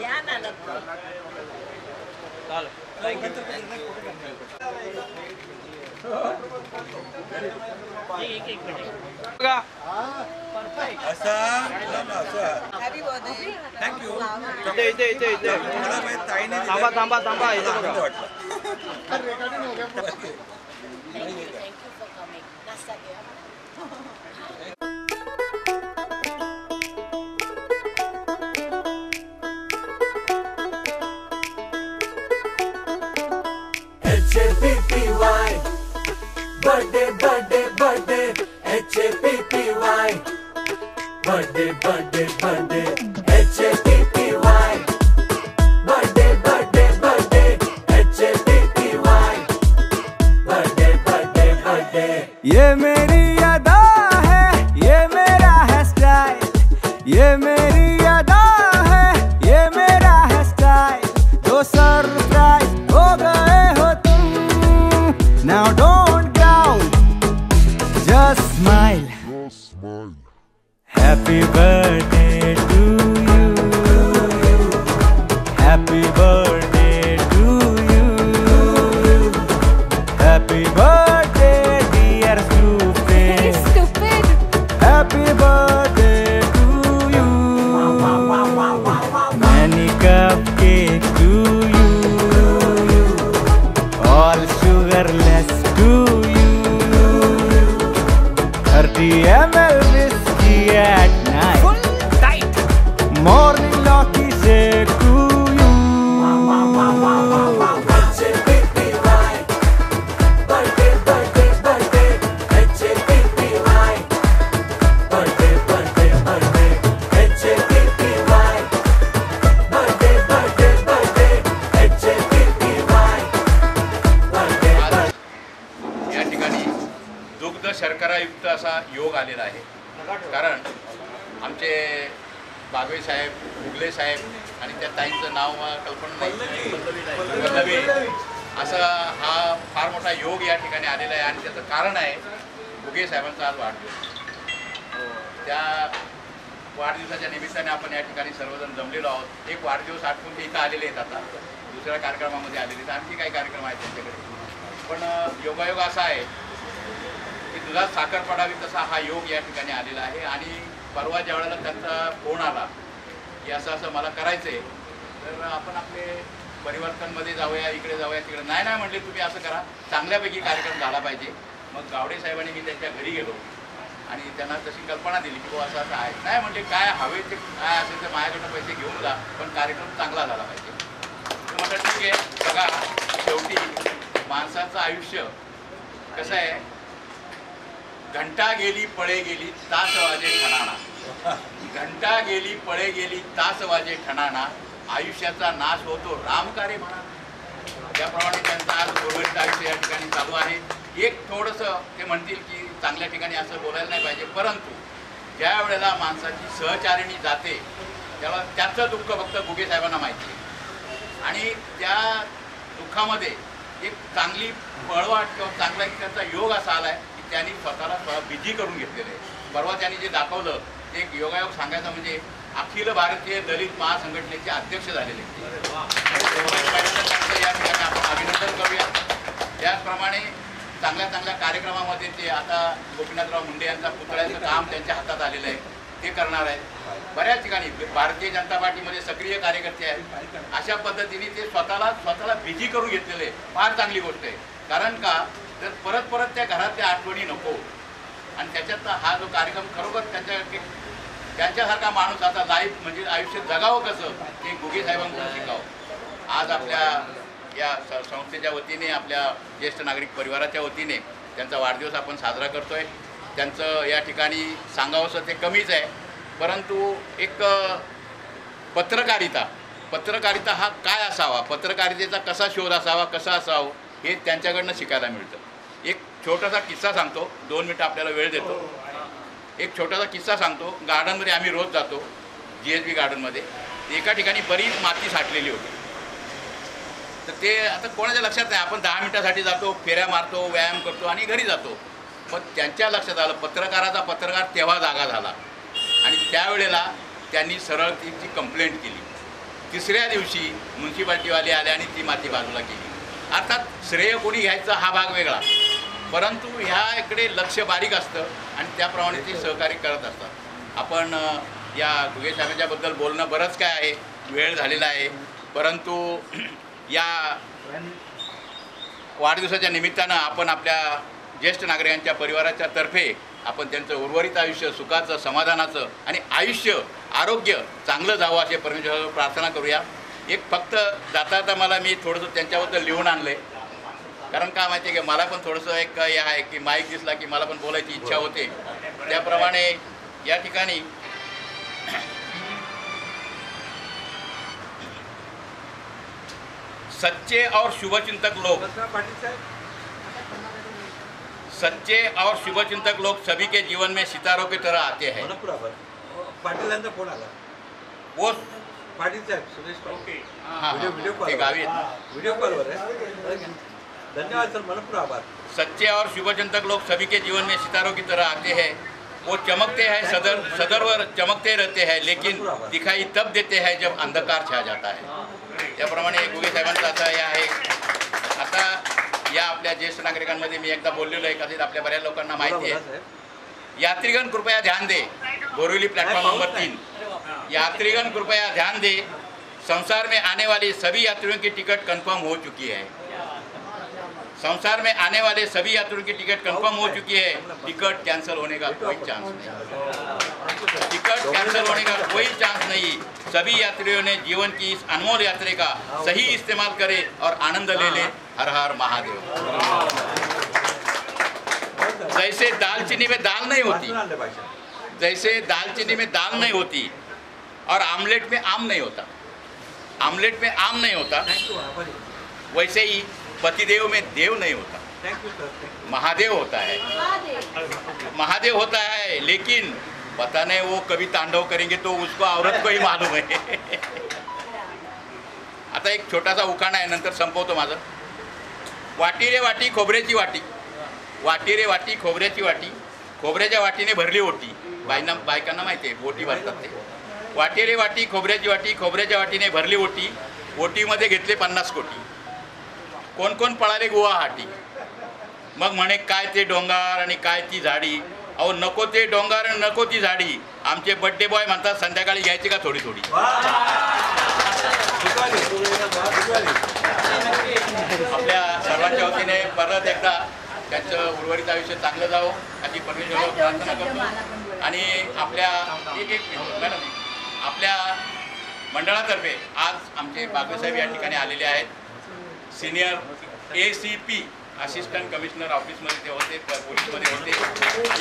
Speaker 16: या ना
Speaker 1: थँक्यू.
Speaker 18: थांबा थांबा थांबा, इथे बघा.
Speaker 19: HAPPY birthday birthday birthday HAPPY birthday birthday birthday HAPPY birthday birthday birthday HAPPY birthday birthday birthday.
Speaker 20: ये मेरी अदा है, ये मेरा है स्टाइल, ये मेरी अदा है, ये मेरा है स्टाइल. जो सरप्राइज हो गए हो तुम, now don't doubt, just smile. Happy birthday to you, happy birthday to you, happy birthday dear stupid, happy birthday to you, many cupcakes to you, all sugarless to you, 30 ml whiskey at night, full tight, morning lucky shake to you.
Speaker 19: HAPPY birthday birthday birthday HAPPY birthday birthday birthday HAPPY birthday birthday birthday HAPPY birthday.
Speaker 3: या ठिकाणी दुग्ध शर्करायुक्त असा योग आलेला आहे. कारण आमचे बागवे साहेब, उगले साहेब आणि त्या ताईंचं नाव मला कल्पना नाही, पल्लवी, असा हा फार मोठा योग या ठिकाणी आलेला आहे. आणि त्याचं कारण आहे उगे साहेबांचा आज वाढदिवस. त्या वाढदिवसाच्या निमित्ताने आपण या ठिकाणी सर्वजण जमलेलो आहोत. एक वाढदिवस आठवून ते इथं आलेले आहेत, आता दुसऱ्या कार्यक्रमामध्ये आलेले आहेत, आणखी काही कार्यक्रम आहेत त्यांच्याकडे. पण योगायोग असा आहे की दुधात साखर पडावी तसा हा योग या ठिकाणी आलेला आहे. आणि परवा ज्या वेळेला त्यांचा फोन आला की असं असं मला करायचं आहे, तर आपण आपले परिवर्तनमध्ये जाऊया, इकडे जाऊया, तिकडे नाही म्हटले, तुम्ही असं करा, चांगल्यापैकी कार्यक्रम झाला पाहिजे. मग गावडे साहेबांनी मी त्यांच्या घरी गेलो आणि त्यांना तशी कल्पना दिली की असं असं आहे. नाही म्हणजे काय हवे ते काय असेल ते माझ्याकडनं पैसे घेऊन जा, पण कार्यक्रम चांगला झाला पाहिजे. तर म्हटलं ठीक आहे. बघा, शेवटी माणसाचं आयुष्य कसं आहे, घंटा गेली पळे गेली तास वाजे ठणाणा, घंटा गेली पळे गेली तास वाजे ठणाणा, आयुष्याचा नाश होतो रामकार्य म्हणा. त्याप्रमाणे त्यांचं आज उर्वरित आयुष्य या ठिकाणी चालू आहे. एक थोडंसं ते म्हणतील की चांगल्या ठिकाणी असं बोलायला नाही पाहिजे, परंतु ज्या वेळेला माणसाची सहचारिणी जाते त्याला त्याचं दुःख फक्त घुगे साहेबांना माहिती आहे. आणि त्या
Speaker 21: दुःखामध्ये एक चांगली पळवाट किंवा चांगला त्यांचा योग असा आला आहे की त्यांनी स्वतःला बिझी करून घेतलेलं आहे. परवा त्यांनी जे दाखवलं ते एक योगायोग सांगायचं म्हणजे अखिल भारतीय दलित महासंघटनेचे अध्यक्ष झालेले. या ठिकाणी आपण अभिनंदन करूया. त्याचप्रमाणे चांगल्या चांगल्या कार्यक्रमामध्ये ते आता गोपीनाथराव मुंडे यांचा पुतळ्याचं काम त्यांच्या हातात आलेलं आहे, ते करणार आहेत. बऱ्याच ठिकाणी भारतीय जनता पार्टीमध्ये सक्रिय कार्यकर्ते आहेत. अशा पद्धतीने ते स्वतःला बिझी करून घेतलेले फार चांगली गोष्ट आहे. कारण का तर परत परत त्या घरातल्या आठवणी नको आणि त्याच्यात हा जो कार्यक्रम खरोखर त्यांच्यासारखा माणूस आता लाईफ म्हणजे आयुष्य जगावं कसं ते घुगे साहेबांकडून शिकावं. आज आपल्या या संस्थेच्या वतीने आपल्या ज्येष्ठ नागरिक परिवाराच्या वतीने त्यांचा वाढदिवस आपण साजरा करतो आहे. त्यांचं या ठिकाणी सांगावंसं ते कमीच आहे, परंतु एक पत्रकारिता हा काय असावा, पत्रकारितेचा कसा शोध असावा, कसा असावं हे त्यांच्याकडनं शिकायला मिळतं. एक छोटासा किस्सा सांगतो, 2 मिनटं आपल्याला वेळ देतो. एक छोटासा किस्सा सांगतो. गार्डनमध्ये आम्ही रोज जातो, GSB गार्डनमध्ये. एका ठिकाणी बरीच माती साठलेली होती. तर ते आता कोणाच्या लक्षात नाही, आपण 10 मिनिटासाठी जातो, फेऱ्या मारतो, व्यायाम करतो आणि घरी जातो. पण त्यांच्या लक्षात आलं पत्रकार तेव्हा जागा झाला आणि त्यावेळेला त्यांनी सरळ तिची कंप्लेंट केली. 3ऱ्या दिवशी म्युन्सिपाल्टीवाले आले आणि ती माती बाजूला केली. अर्थात श्रेय कोणी घ्यायचं हा भाग वेगळा, परंतु ह्या इकडे लक्ष बारीक असतं आणि त्याप्रमाणे ते सहकार्य करत असतात. आपण या घुगे साहेबांच्याबद्दल बोलणं बरंच काय आहे, वेळ झालेला आहे, परंतु या वाढदिवसाच्या निमित्तानं आपण आपल्या ज्येष्ठ नागरिकांच्या परिवाराच्या तर्फे आपण त्यांचं उर्वरित आयुष्य सुखाचं, समाधानाचं आणि आरोग्य चांगलं जावं असे परमेश्वरावर प्रार्थना करूया. एक फक्त जाता मला मी थोडंसं त्यांच्याबद्दल लिहून आणलं आहे, कारण का माहिती आहे की मला पण थोडंसं एक हे आहे की माईक दिसला की मला पण बोलायची इच्छा होते. त्याप्रमाणे या ठिकाणी सच्चे और शुभचिंतक लोग सभी के जीवन में सितारों की तरह आते हैं.
Speaker 8: पाटीलांचा फोन आला.
Speaker 21: वो
Speaker 8: पाटील साहेब सुरेश ओके
Speaker 21: व्हिडिओ
Speaker 8: कॉलवर आहे. धन्यवाद सर, मनपूर्वक आभार.
Speaker 21: सच्चे और शुभचिंतक लोग सभी के जीवन में सितारों की तरह आते हैं. वो चमकते हैं, सदैव चमकते रहते हैं, लेकिन दिखाई तब देते हैं जब अंधकार छा जाता है. त्याप्रमाणे घुगे साहेबांचं असं हे आहे. आता या आपल्या ज्येष्ठ नागरिकांमध्ये मी एकदा बोललेलो आहे, कदाचित आपल्या बऱ्याच लोकांना माहिती आहे. यात्रीगण कृपया ध्यान दे, बोरिवली प्लेटफॉर्म नंबर 3. यात्रीगण कृपया ध्यान दे, संसार में आने वाली सभी यात्रियों की टिकट कंफर्म हो चुकी है. संसार में आने वाले सभी यात्रियों की टिकट कंफर्म हो चुकी है. टिकट कैंसिल होने का कोई चांस नहीं. टिकट कैंसिल होने का कोई चांस नहीं. सभी यात्रियों ने जीवन की इस अनमोल यात्रा का सही इस्तेमाल करे और आनंद ले ले. हर हर महादेव. जैसे दालचीनी में दाल नहीं होती, जैसे दालचीनी में दाल नहीं होती और आमलेट में आम नहीं होता, आमलेट में आम नहीं होता, वैसे ही पतिदेव में देव नहीं होता, महादेव होता है. महादेव होता है, लेकिन पता नहीं वो कभी तांडव करेंगे तो उसको औरत को ही मालूम है. आता एक छोटासा उखाणा आहे, नंतर संपवतो माझं. वाटी रे वाटी खोबऱ्याची वाटी, वाटी रे वाटी खोबऱ्याची वाटी, खोबऱ्याच्या वाटीने भरली ओटी. बायकांना माहिती आहे ओटी भरतात ते. वाटी रे वाटी खोबऱ्याची वाटी, खोबऱ्याच्या वाटीने भरली ओटी, ओटीमध्ये घेतले 50 कोटी. कोण कोण पळाले गुवाहाटी. मग म्हणे काय ते डोंगर आणि काय ती झाडी. अहो नको ते डोंगर आणि नको ती झाडी. आमचे बड्डे बॉय म्हणतात संध्याकाळी घ्यायची का थोडी थोडी. आपल्या सर्वांच्या वतीने परत एकदा त्यांचं उर्वरित आयुष्य चांगलं जावं अशी परमेश्वरावर प्रार्थना करतो. आणि आपल्या मॅडम आपल्या मंडळातर्फे आज आमचे बागवेसाहेब या ठिकाणी आलेले आहेत. सिनियर ACP असिस्टंट कमिशनर ऑफिसमध्ये ते होते, पोलीसमध्ये होते.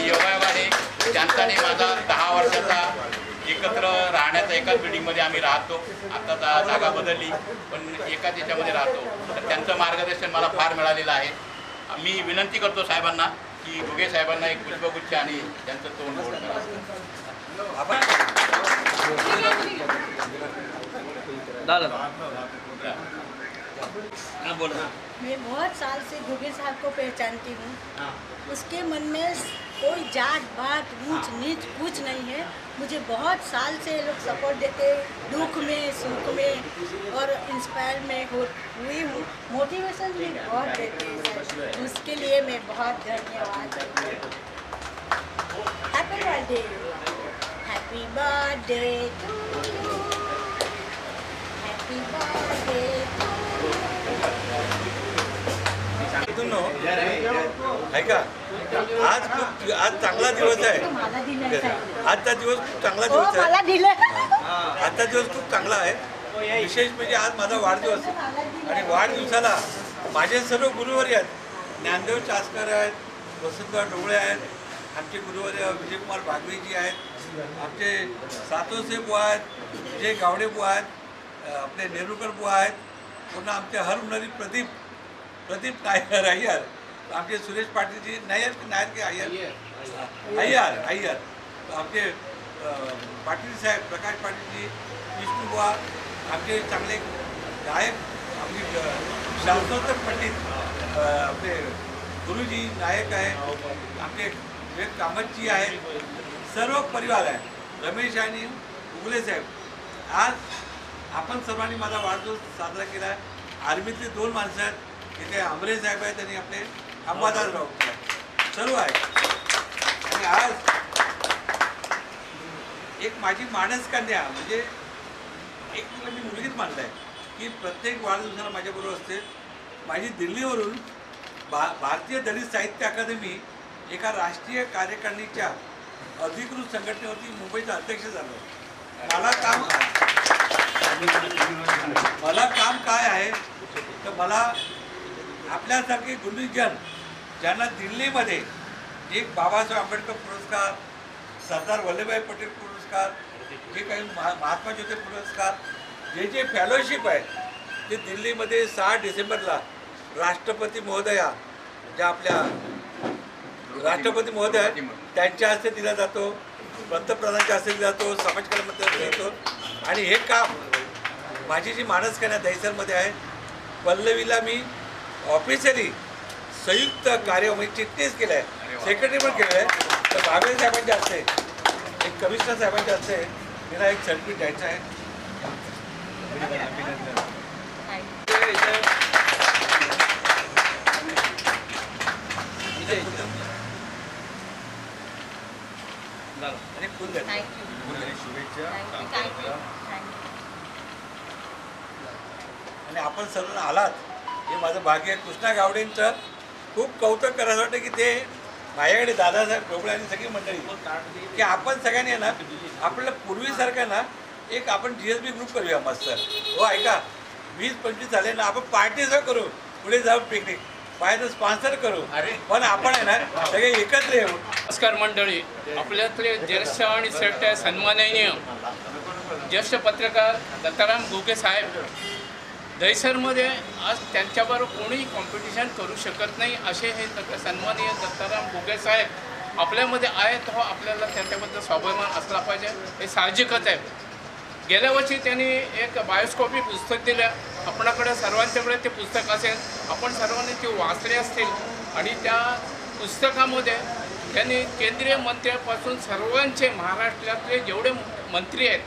Speaker 21: योगायोगाने त्यांचा आणि माझा 10 वर्षाचा एकत्र राहण्याचा एकाच बिल्डिंगमध्ये आम्ही राहतो. आता जागा बदलली पण एकाच याच्यामध्ये राहतो. तर त्यांचं मार्गदर्शन मला फार मिळालेलं आहे. मी विनंती करतो साहेबांना की घुगे साहेबांना एक पुष्पगुच्छ आणि त्यांचं तोंड गोड करा.
Speaker 1: हाँ बोलो।
Speaker 5: मैं बहुत साल से घुगे साहब को पहचानती हूँ। उसके मन में कोई जात बात ऊंच नीच कुछ नहीं है। मुझे बहुत साल से लोग सपोर्ट देते, दुख में सुख में, और इंस्पायर में हुई हूँ, मोटिवेशन भी बहुत देते हैं। उसके लिए मैं बहुत धन्यवाद करती हूँ। Happy birthday, happy birthday to you, happy birthday
Speaker 1: ऐका, आज चांगला दिवस आहे. आजचा दिवस खूप चांगला दिवस आहे. आजचा दिवस खूप चांगला आहे. विशेष म्हणजे आज माझा वाढदिवस आणि वाढदिवसाला माझे सर्व गुरुवर्य आहेत. ज्ञानदेव चासकर आहेत, वसंतराव ढोबळे आहेत, आमचे गुरुवर्य विजयकुमार भागवेजी आहेत, आमचे सातोसे बुवा आहेत, विजय गावडे बुवा आहेत, आपले नेरुरकर बुवा आहेत, पुन्हा आमचे हरहुन्नरी प्रदीप नायर अय्यर, आमचे सुरेश पाटीलजी नायर की अय्यर आमचे पाटील साहेब, प्रकाश पाटीलजी, विष्णू बुवा, आमचे चांगले गायक, आमचे शास्त्रोत्तर पंडित आपले गुरुजी नायक आहे, आमचे विवेक कामतजी आहेत, सर्व परिवार आहे, रमेश आणि उगले साहेब. आज आपण सर्वांनी माझा वाढदिवस साजरा केला आहे. आर्मीतले 2 माणसं आहेत, इथे आमरे साहेब आहेत आणि आपले अंबादासराव सर्व आहे. आणि आज एक माझी मानस कन्या म्हणजे एक मी मुलगीच मानलं आहे की प्रत्येक वाढदिवसाला माझ्याबरोबर असते. माझी दिल्लीवरून भारतीय दलित साहित्य अकादमी एका राष्ट्रीय कार्यकारिणीच्या अधिकृत संघटनेवरती मुंबईचा अध्यक्ष झालो. मला काम काय आहे तर मला आपल्यासारखे गुणीजन ज्यांना दिल्लीमध्ये एक बाबासाहेब आंबेडकर पुरस्कार, सरदार वल्लभभाई पटेल पुरस्कार, जे काही महात्मा ज्योती पुरस्कार, जे फॅलोशिप आहे ते दिल्लीमध्ये 6 डिसेंबरला राष्ट्रपती महोदया, ज्या आपल्या राष्ट्रपती महोदया त्यांच्या हस्ते दिला जातो, पंतप्रधानांच्या हस्ते दिला जातो, समाज कल्याण मंत्र्यांच्या हस्ते देतो. आणि हे काम माझी जी मानस कन्या दहिसरमध्ये आहे, पल्लवीला मी ऑफिशियली संयुक्त कार्य चिठ्ठीच केलं आहे, सेक्रेटरी पण केलं आहे. तर भागवे साहेबांच्या हस्ते, एक कमिशनर साहेबांच्या हस्ते मला एक सर्टिफिकेट द्यायचं आहे. आणि आपण सर्व आलात हे माझं भाग्य आहे. कृष्णा गावडेंचं खूप कौतुक करायचं वाटतं की ते माझ्याकडे दादासाहेब ढोबळे आणि सगळी मंडळी की आपण सगळ्यांनी ना आपल्याला पूर्वीसारखं ना एक आपण GSB ग्रुप करूया मस्त. हो ऐका, 20-25 झाले ना आपण पार्टीचं करू, पुढे जाऊ पिकनिक पाहायचं, स्पॉन्सर करू, पण आपण आहे ना सगळे एकत्र येऊ.
Speaker 22: नमस्कार मंडळी, आपल्यातले ज्येष्ठ आणि श्रेष्ठ सन्माननीय ज्येष्ठ पत्रकार दत्ताराम घुगे साहेब दहिसरमध्ये आज त्यांच्याबरोबर कोणीही कॉम्पिटिशन करू शकत नाही असे हे सन्माननीय दत्ताराम घुगे साहेब आपल्यामध्ये आहेत. हो, आपल्याला त्यांच्याबद्दल स्वाभिमान असला पाहिजे, हे साहजिकच आहे. गेल्या वर्षी त्यांनी एक बायोस्कोपी पुस्तक दिलं, आपणाकडे सर्वांच्याकडे ते पुस्तक असेल, आपण सर्वांनी ते वाचले असतील. आणि त्या पुस्तकामध्ये त्यांनी केंद्रीय मंत्र्यापासून सर्वांचे, महाराष्ट्रातले जेवढे मंत्री आहेत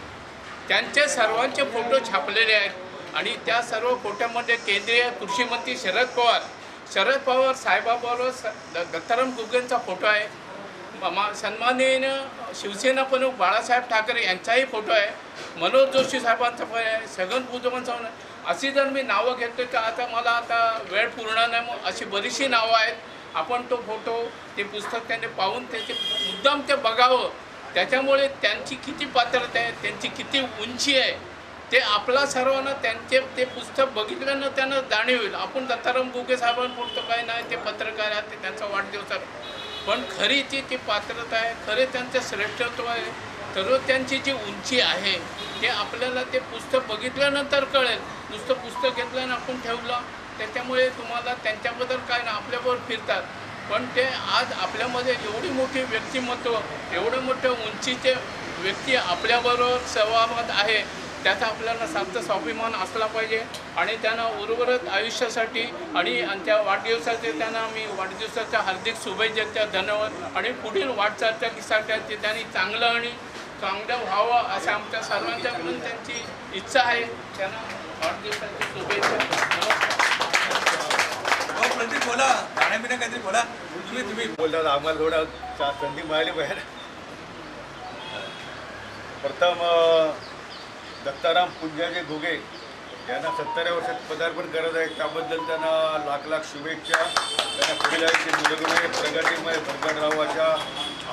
Speaker 22: त्यांचे सर्वांचे फोटो छापलेले आहेत. आणि त्या सर्व फोटोमध्ये केंद्रीय कृषी मंत्री शरद पवार साहेबाबरोबर दत्ताराम घुगेंचा फोटो आहे. सन्माननीय शिवसेना प्रमुख बाळासाहेब ठाकरे यांचाही फोटो आहे, मनोज जोशी साहेबांचा फोटो आहे, छगन भुजबळांचा फोटो आहे. अशी जर मी नावं घेतो तर आता मला वेळ पूर्ण नाही, मग अशी बरीचशी नावं आहेत. आपण तो फोटो, ते पुस्तक त्यांनी पाहून त्याचे मुद्दाम ते बघावं, त्याच्यामुळे त्यांची किती पात्रता आहे, त्यांची किती उंची आहे ते आपला सर्वांना त्यांचे ते पुस्तक बघितल्यानं त्यांना जाणीव होईल. आपण दत्ताराम घुगे साहेबांपुरतं काय नाही, ते पत्रकार आहेत, ते त्यांचा वाढदिवस आहे, पण खरी ती पात्रता आहे, खरे त्यांचं श्रेष्ठत्व आहे, तर त्यांची जी उंची आहे ते आपल्याला ते पुस्तक बघितल्यानंतर कळेल. नुसतं पुस्तक घेतल्यानं आपण ठेवलं त्याच्यामुळे तुम्हाला त्यांच्याबद्दल काय ना आपल्याबरोबर फिरतात, पण ते आज आपल्यामध्ये एवढी मोठी व्यक्तिमत्व, एवढं मोठं उंचीचे व्यक्ती आपल्याबरोबर सहभाग आहे, त्याचा आपल्याला सार्थ स्वाभिमान असला पाहिजे आणि त्यांना उर्वरित आयुष्यासाठी आणि त्या वाढदिवसाचे त्यांना मी वाढदिवसाच्या हार्दिक शुभेच्छा धन्यवाद आणि पुढील वाटचालीसाठी त्यांनी चांगलं आणि चांगलं व्हावं असं आमच्या सर्वांच्याकडून त्यांची इच्छा आहे. त्यांना वाढदिवसाची शुभेच्छा.
Speaker 1: प्रदीप बोला, गाण्याबिना काहीतरी बोला. तुम्ही
Speaker 12: बोलतात आम्हाला थोडा संधी मिळाली पाहिजे. प्रथम दत्ताराम पुंजाजी घुगे यांना 70व्या वर्षात पदार्पण करत आहे, त्याबद्दल त्यांना लाख लाख शुभेच्छा. त्यांना पुढील आयुष्य निरोगीमय प्रगतीमय भरभर राहू अशा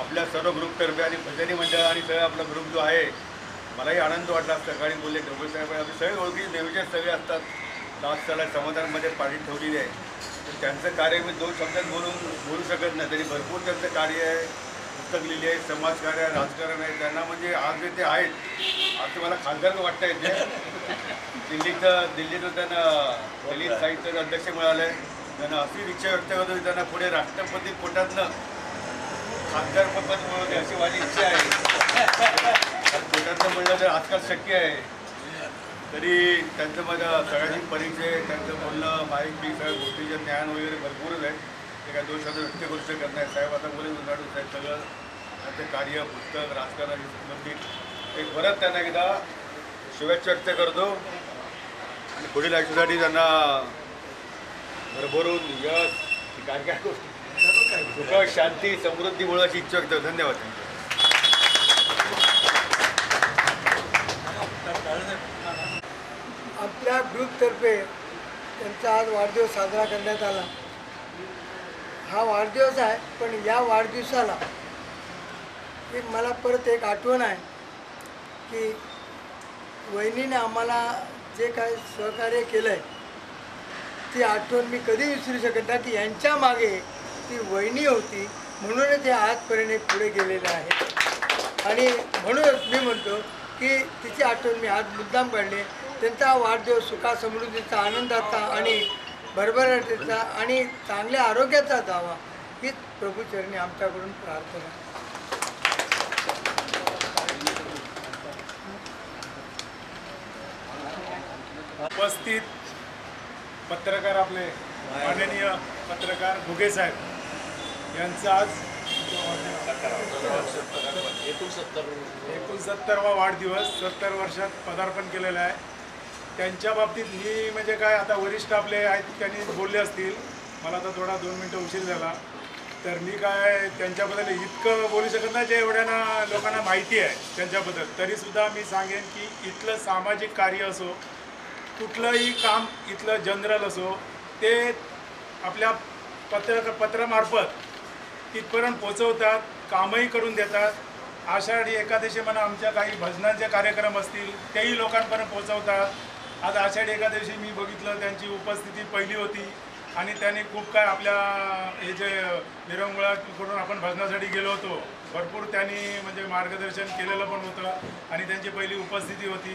Speaker 12: आपल्या सर्व ग्रुपतर्फे आणि भजनी मंडळ आणि सगळं आपला ग्रुप जो आहे. मलाही आनंद वाटला. सकाळी बोलले ढोबळे साहेब आपले सगळे ओळखी नेहमीचे सगळे असतात. 7 साला समाधानमध्ये पाठी ठेवलेली आहे. तर त्यांचं कार्य मी 2 शब्दात बोलू शकत नाही, तरी भरपूर त्यांचं कार्य आहे. पुस्तक लिहिली आहे, समाजकार्य आहे, राजकारण आहे. त्यांना म्हणजे आज जे ते आहेत, आज मला खासदार वाटतं आहे. दिल्लीतून त्यांना दलित साहित्याचे अध्यक्ष मिळाले. त्यांना अशी इच्छा व्यक्त करतो की त्यांना पुढे राष्ट्रपती कोटातनं खासदार पद मिळवू दे अशी माझी इच्छा आहे. कोटातनं मिळणं तर आजकाल शक्य आहे. तरी त्यांचं माझ्या सगळ्यांची परिचय, त्यांचं बोलणं, माहिती, सगळ्या गोष्टीचं ज्ञान वगैरे भरपूरच आहे. ते काय 2 शब्द व्यक्त गोष्ट करत नाही. साहेब आता बोले उन्हाळून साहेब सगळं त्यांचं कार्य, पुस्तक, राजकारणाशी संबंधित एक परत त्यांना एकदा शुभेच्छा व्यक्त करतो आणि पुढील आयुष्यासाठी त्यांना भरभरून यश काय काय गोष्टी सुख शांती समृद्धी मिळवायची इच्छा व्यक्त. धन्यवाद.
Speaker 6: आपल्या ग्रुपतर्फे त्यांचा आज वाढदिवस साजरा करण्यात आला. हा वाढदिवस आहे, पण या वाढदिवसाला मला परत एक आठवण आहे की वहिनीने आम्हाला जे काही सहकार्य केलं आहे ती आठवण मी कधी विसरू शकत नाही की यांच्या मागे ती वहिनी होती, म्हणूनच ते आजपर्यंत पुढे गेलेले आहेत. आणि म्हणूनच मी म्हणतो की तिची आठवण मी आज मुद्दाम काढली. त्यांचा वाढदिवस सुखा समृद्धीचा, आनंदाचा आणि भरभराटीचा आणि चांगल्या आरोग्याचा जावा हीच प्रभूचरणी आमच्याकडून प्रार्थना.
Speaker 2: उपस्थित पत्रकार, आपले माननीय पत्रकार घुगे साहेब यांचा आज 69वा वाढदिवस, 70 वर्षात पदार्पण केलेलं आहे. त्यांच्या बाबतीत मी म्हणजे काय, आता वरिष्ठ आपले आहेत त्यांनी बोलले असतील, मला आता थोडा 2 मिनटं उशीर झाला, तर मी काय त्यांच्याबद्दल इतकं बोलू शकत नाही जे एवढ्यांना लोकांना माहिती आहे त्यांच्याबद्दल. तरीसुद्धा मी सांगेन की इथलं सामाजिक कार्य असो, कुठलंही काम इथलं जनरल असो, ते आपल्या पत्रामार्फत तिथपर्यंत पोचवतात, कामही करून देतात. आषाढी एकादशी म्हणा, आमच्या काही भजनांचे कार्यक्रम असतील तेही लोकांपर्यंत पोचवतात. आज आषाढी एकादशी मी बघितलं, त्यांची उपस्थिती पहिली होती आणि त्यांनी खूप काय आपल्या हे जे विरंगुळा करून आपण भजनासाठी गेलो होतो, भरपूर त्यांनी म्हणजे मार्गदर्शन केलेलं पण होतं आणि त्यांची पहिली उपस्थिती होती.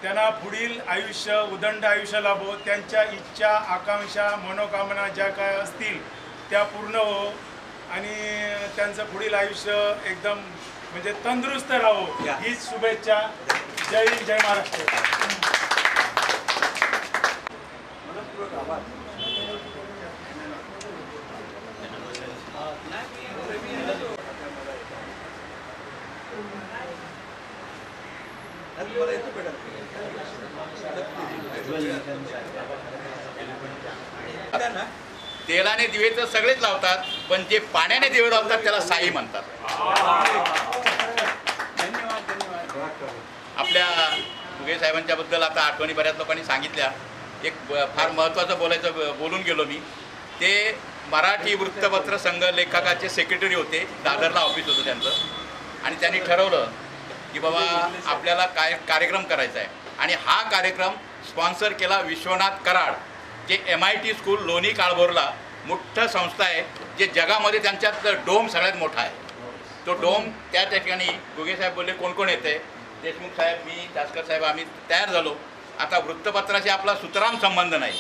Speaker 2: त्यांना पुढील आयुष्य, उदंड आयुष्य लाभो, त्यांच्या इच्छा, आकांक्षा, मनोकामना ज्या काय असतील त्या पूर्ण हो आणि त्यांचं पुढील आयुष्य एकदम म्हणजे तंदुरुस्त राहो हीच शुभेच्छा. जय हिंद, जय महाराष्ट्र.
Speaker 21: तेलाने दिवे तर सगळेच लावतात, पण जे पाण्याने दिवे लावतात त्याला साई म्हणतात. आपल्या घुगे साहेबांच्या बद्दल आता आठवणी बऱ्याच लोकांनी सांगितल्या. एक फार महत्त्वाचं बोलून गेलो मी. ते मराठी वृत्तपत्र संघ लेखकाचे सेक्रेटरी होते. दादरला ऑफिस होतं त्यांचं आणि त्यांनी ठरवलं की बाबा आपल्याला कार्यक्रम करायचा आहे आणि हा कार्यक्रम स्पॉन्सर केला विश्वनाथ कराड, जे MIT स्कूल लोणी काळभोरला मोठं संस्था आहे, जे जगामध्ये त्यांच्यात डोम सगळ्यात मोठा आहे. तो डोम त्या ठिकाणी घुगे साहेब बोलले कोण कोण येते, देशमुख साहेब, मी, चासकर साहेब, आम्ही तयार झालो. आता वृत्तपत्राशी आपला सुतराम संबंध नाही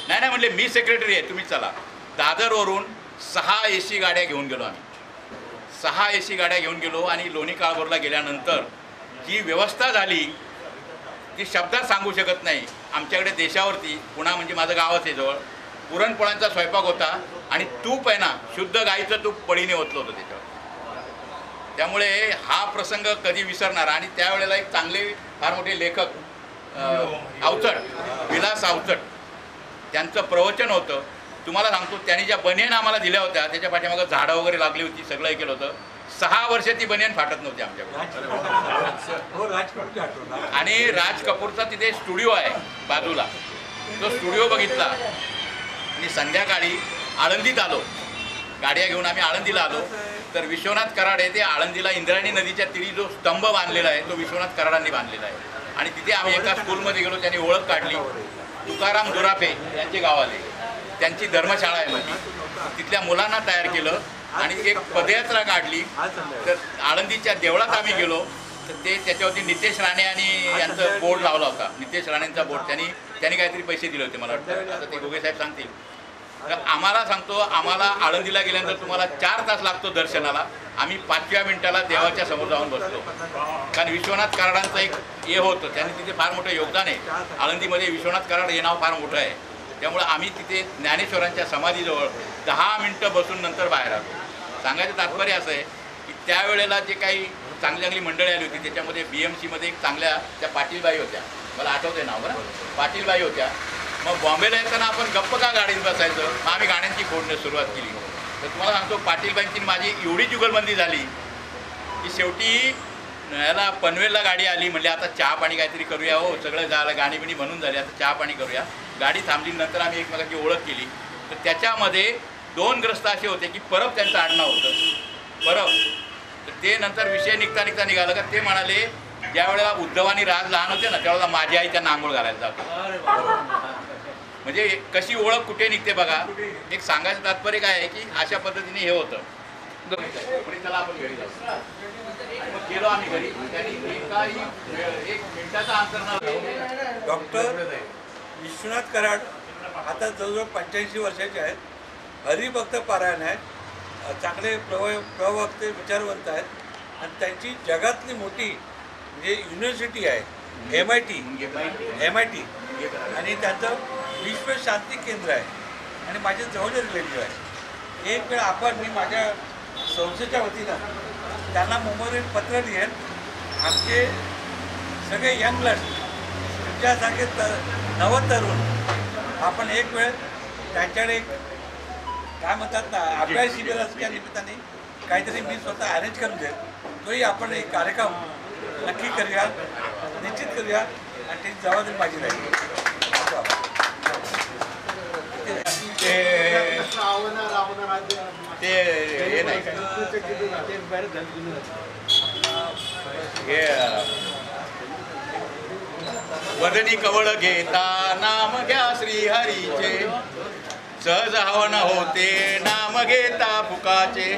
Speaker 21: म्हणले मी सेक्रेटरी आहे, तुम्ही चला. दादरवरून 6 AC गाड्या घेऊन गेलो आम्ही. 6 AC गाड्या घेऊन गेलो आणि लोणी काळभोरला गेल्यानंतर जी व्यवस्था झाली ती शब्दात सांगू शकत नाही. आमच्याकडे देशावरती पुणा म्हणजे माझं गावच आहे जवळ, पुरणपोळ्यांचा स्वयंपाक होता आणि तूप आहे ना, शुद्ध गाईचं तूप पळीने ओतलं होतं त्याच्यावर. त्यामुळे हा प्रसंग कधी विसरणार. आणि त्यावेळेला एक चांगले फार मोठे लेखक अवचट, विलास अवचट, त्यांचं प्रवचन होतं. तुम्हाला सांगतो, त्यांनी ज्या बनियन आम्हाला दिल्या होत्या त्याच्या पाठीमागं झाडं वगैरे लागली होती, सगळं हे केलं होतं. 6 वर्ष ती बनियन फाटत नव्हती आमच्याकडे. आणि राज कपूरचा तिथे स्टुडिओ आहे बाजूला, तो स्टुडिओ बघितला आणि संध्याकाळी आळंदीत आलो, गाड्या घेऊन आम्ही आळंदीला आलो. तर विश्वनाथ कराड आहे ते आळंदीला इंद्रायणी नदीच्या तीरी जो स्तंभ बांधलेला आहे तो विश्वनाथ कराडांनी बांधलेला आहे. आणि तिथे आम्ही एका स्कूलमध्ये गेलो, त्यांनी ओळख काढली. तुकाराम दुराफे यांचे गावाले, त्यांची धर्मशाळा आहे मध्ये, तिथल्या मुलांना तयार केलं आणि एक पदयात्रा काढली. तर आळंदीच्या देवळात आम्ही गेलो, तर ते त्याच्यावरती नितेश राणे आणि यांचं बोर्ड लावला होता, नितेश राणेंचा बोर्ड. त्यांनी काहीतरी पैसे दिले होते मला वाटतं, आता ते घोगे साहेब सांगतील. तर आम्हाला सांगतो, आम्हाला आळंदीला गेल्यानंतर तुम्हाला 4 तास लागतो दर्शनाला. आम्ही 5व्या मिनिटाला देवाच्या समोर जाऊन बसलो, कारण विश्वनाथ कराडांचं एक हे होतं, त्यांनी तिथे फार मोठं योगदान आहे. आळंदीमध्ये विश्वनाथ कराड हे नाव फार मोठं आहे. त्यामुळे आम्ही तिथे ज्ञानेश्वरांच्या समाधीजवळ 10 मिनिटं बसून नंतर बाहेर आलो. सांगायचं तात्पर्य असं आहे की त्यावेळेला जे काही चांगली चांगली मंडळी आली होती, त्याच्यामध्ये BMCमध्ये एक चांगल्या त्या पाटीलबाई होत्या, मला आठवते नाव बरं, पाटीलबाई होत्या. मग बॉम्बेला येताना आपण गप्प का गाडीत बसायचं, मग आम्ही गाण्यांची खोडण्यास सुरुवात केली. तर तुम्हाला सांगतो, पाटीलबाईंची माझी एवढी जुगलबंदी झाली की शेवटी याला पनवेलला गाडी आली. म्हणले आता चहा पाणी काहीतरी करूया, हो सगळं झालं, गाणी बिणी म्हणून झाली, आता चहा पाणी करूया. गाडी थांबली, नंतर आम्ही एकमेकांची ओळख केली. तर त्याच्यामध्ये 2 ग्रस्त असे होते की परब त्यांचं आडनाव होतं, परब. तर ते नंतर विषय निघता निघालं का ते म्हणाले, ज्या वेळेला उद्धव आणि राज लहान होते ना, त्यावेळेला माझी आई त्यांना आंघोळ घालायला जातो. म्हणजे कशी ओळख कुठे निघते बघा. एक सांगायचं तात्पर्य काय आहे की अशा पद्धतीने हे होतं. चला आपण घरी जाऊ. मग गेलो आम्ही घरी, त्यांनी एक मिनिटाचा अंतर.
Speaker 1: डॉक्टर विश्वनाथ कराड आता जवळजवळ 85 वर्षाचे आहेत. हरिभक्त पारायण आहेत, चांगले प्रवक्ते, विचारवंत आहेत. आणि त्यांची जगातली मोठी म्हणजे युनिव्हर्सिटी आहे MIT, आणि त्यांचं विश्व शांती केंद्र आहे. आणि माझे जवळचे रिलेटिव्ह आहे. एक वेळ मी माझ्या संस्थेच्या वतीनं त्यांना मुंबईत पत्र लिहेन, आमचे सगळे यंग ब्लड तुमच्यासारखे नवतरुण आपण एक वेळ त्यांच्याकडे काय म्हणतात ना, अभ्यास शिबिराच्या निमित्ताने काहीतरी मी स्वतः अरेंज करून देईल. तोही आपण एक कार्यक्रम नक्की करूया, निश्चित करूया. आणि त्याची जबाबदारी माझी राहील.
Speaker 21: ते हे नाही हे वदनी कवळ घेता नाम घ्या श्रीहरीचे, सहज हवन होते नाम घेता फुकाचे.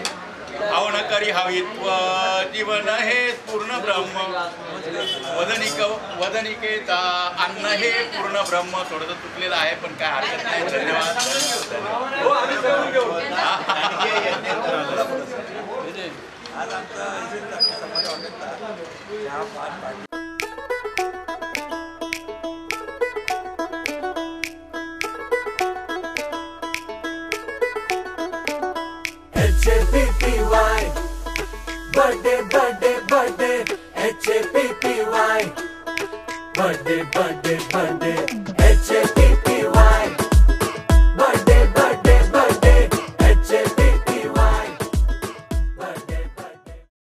Speaker 21: हवन करी हवित्व जीवन हे पूर्ण ब्रह्म, वदनिकेता अन्न हे पूर्ण ब्रह्म. थोडंसं चुकलेलं आहे पण काय हरकत नाही. धन्यवाद.
Speaker 1: आज आमचा
Speaker 19: HAPPY birthday birthday birthday HAPPY birthday birthday birthday HAPPY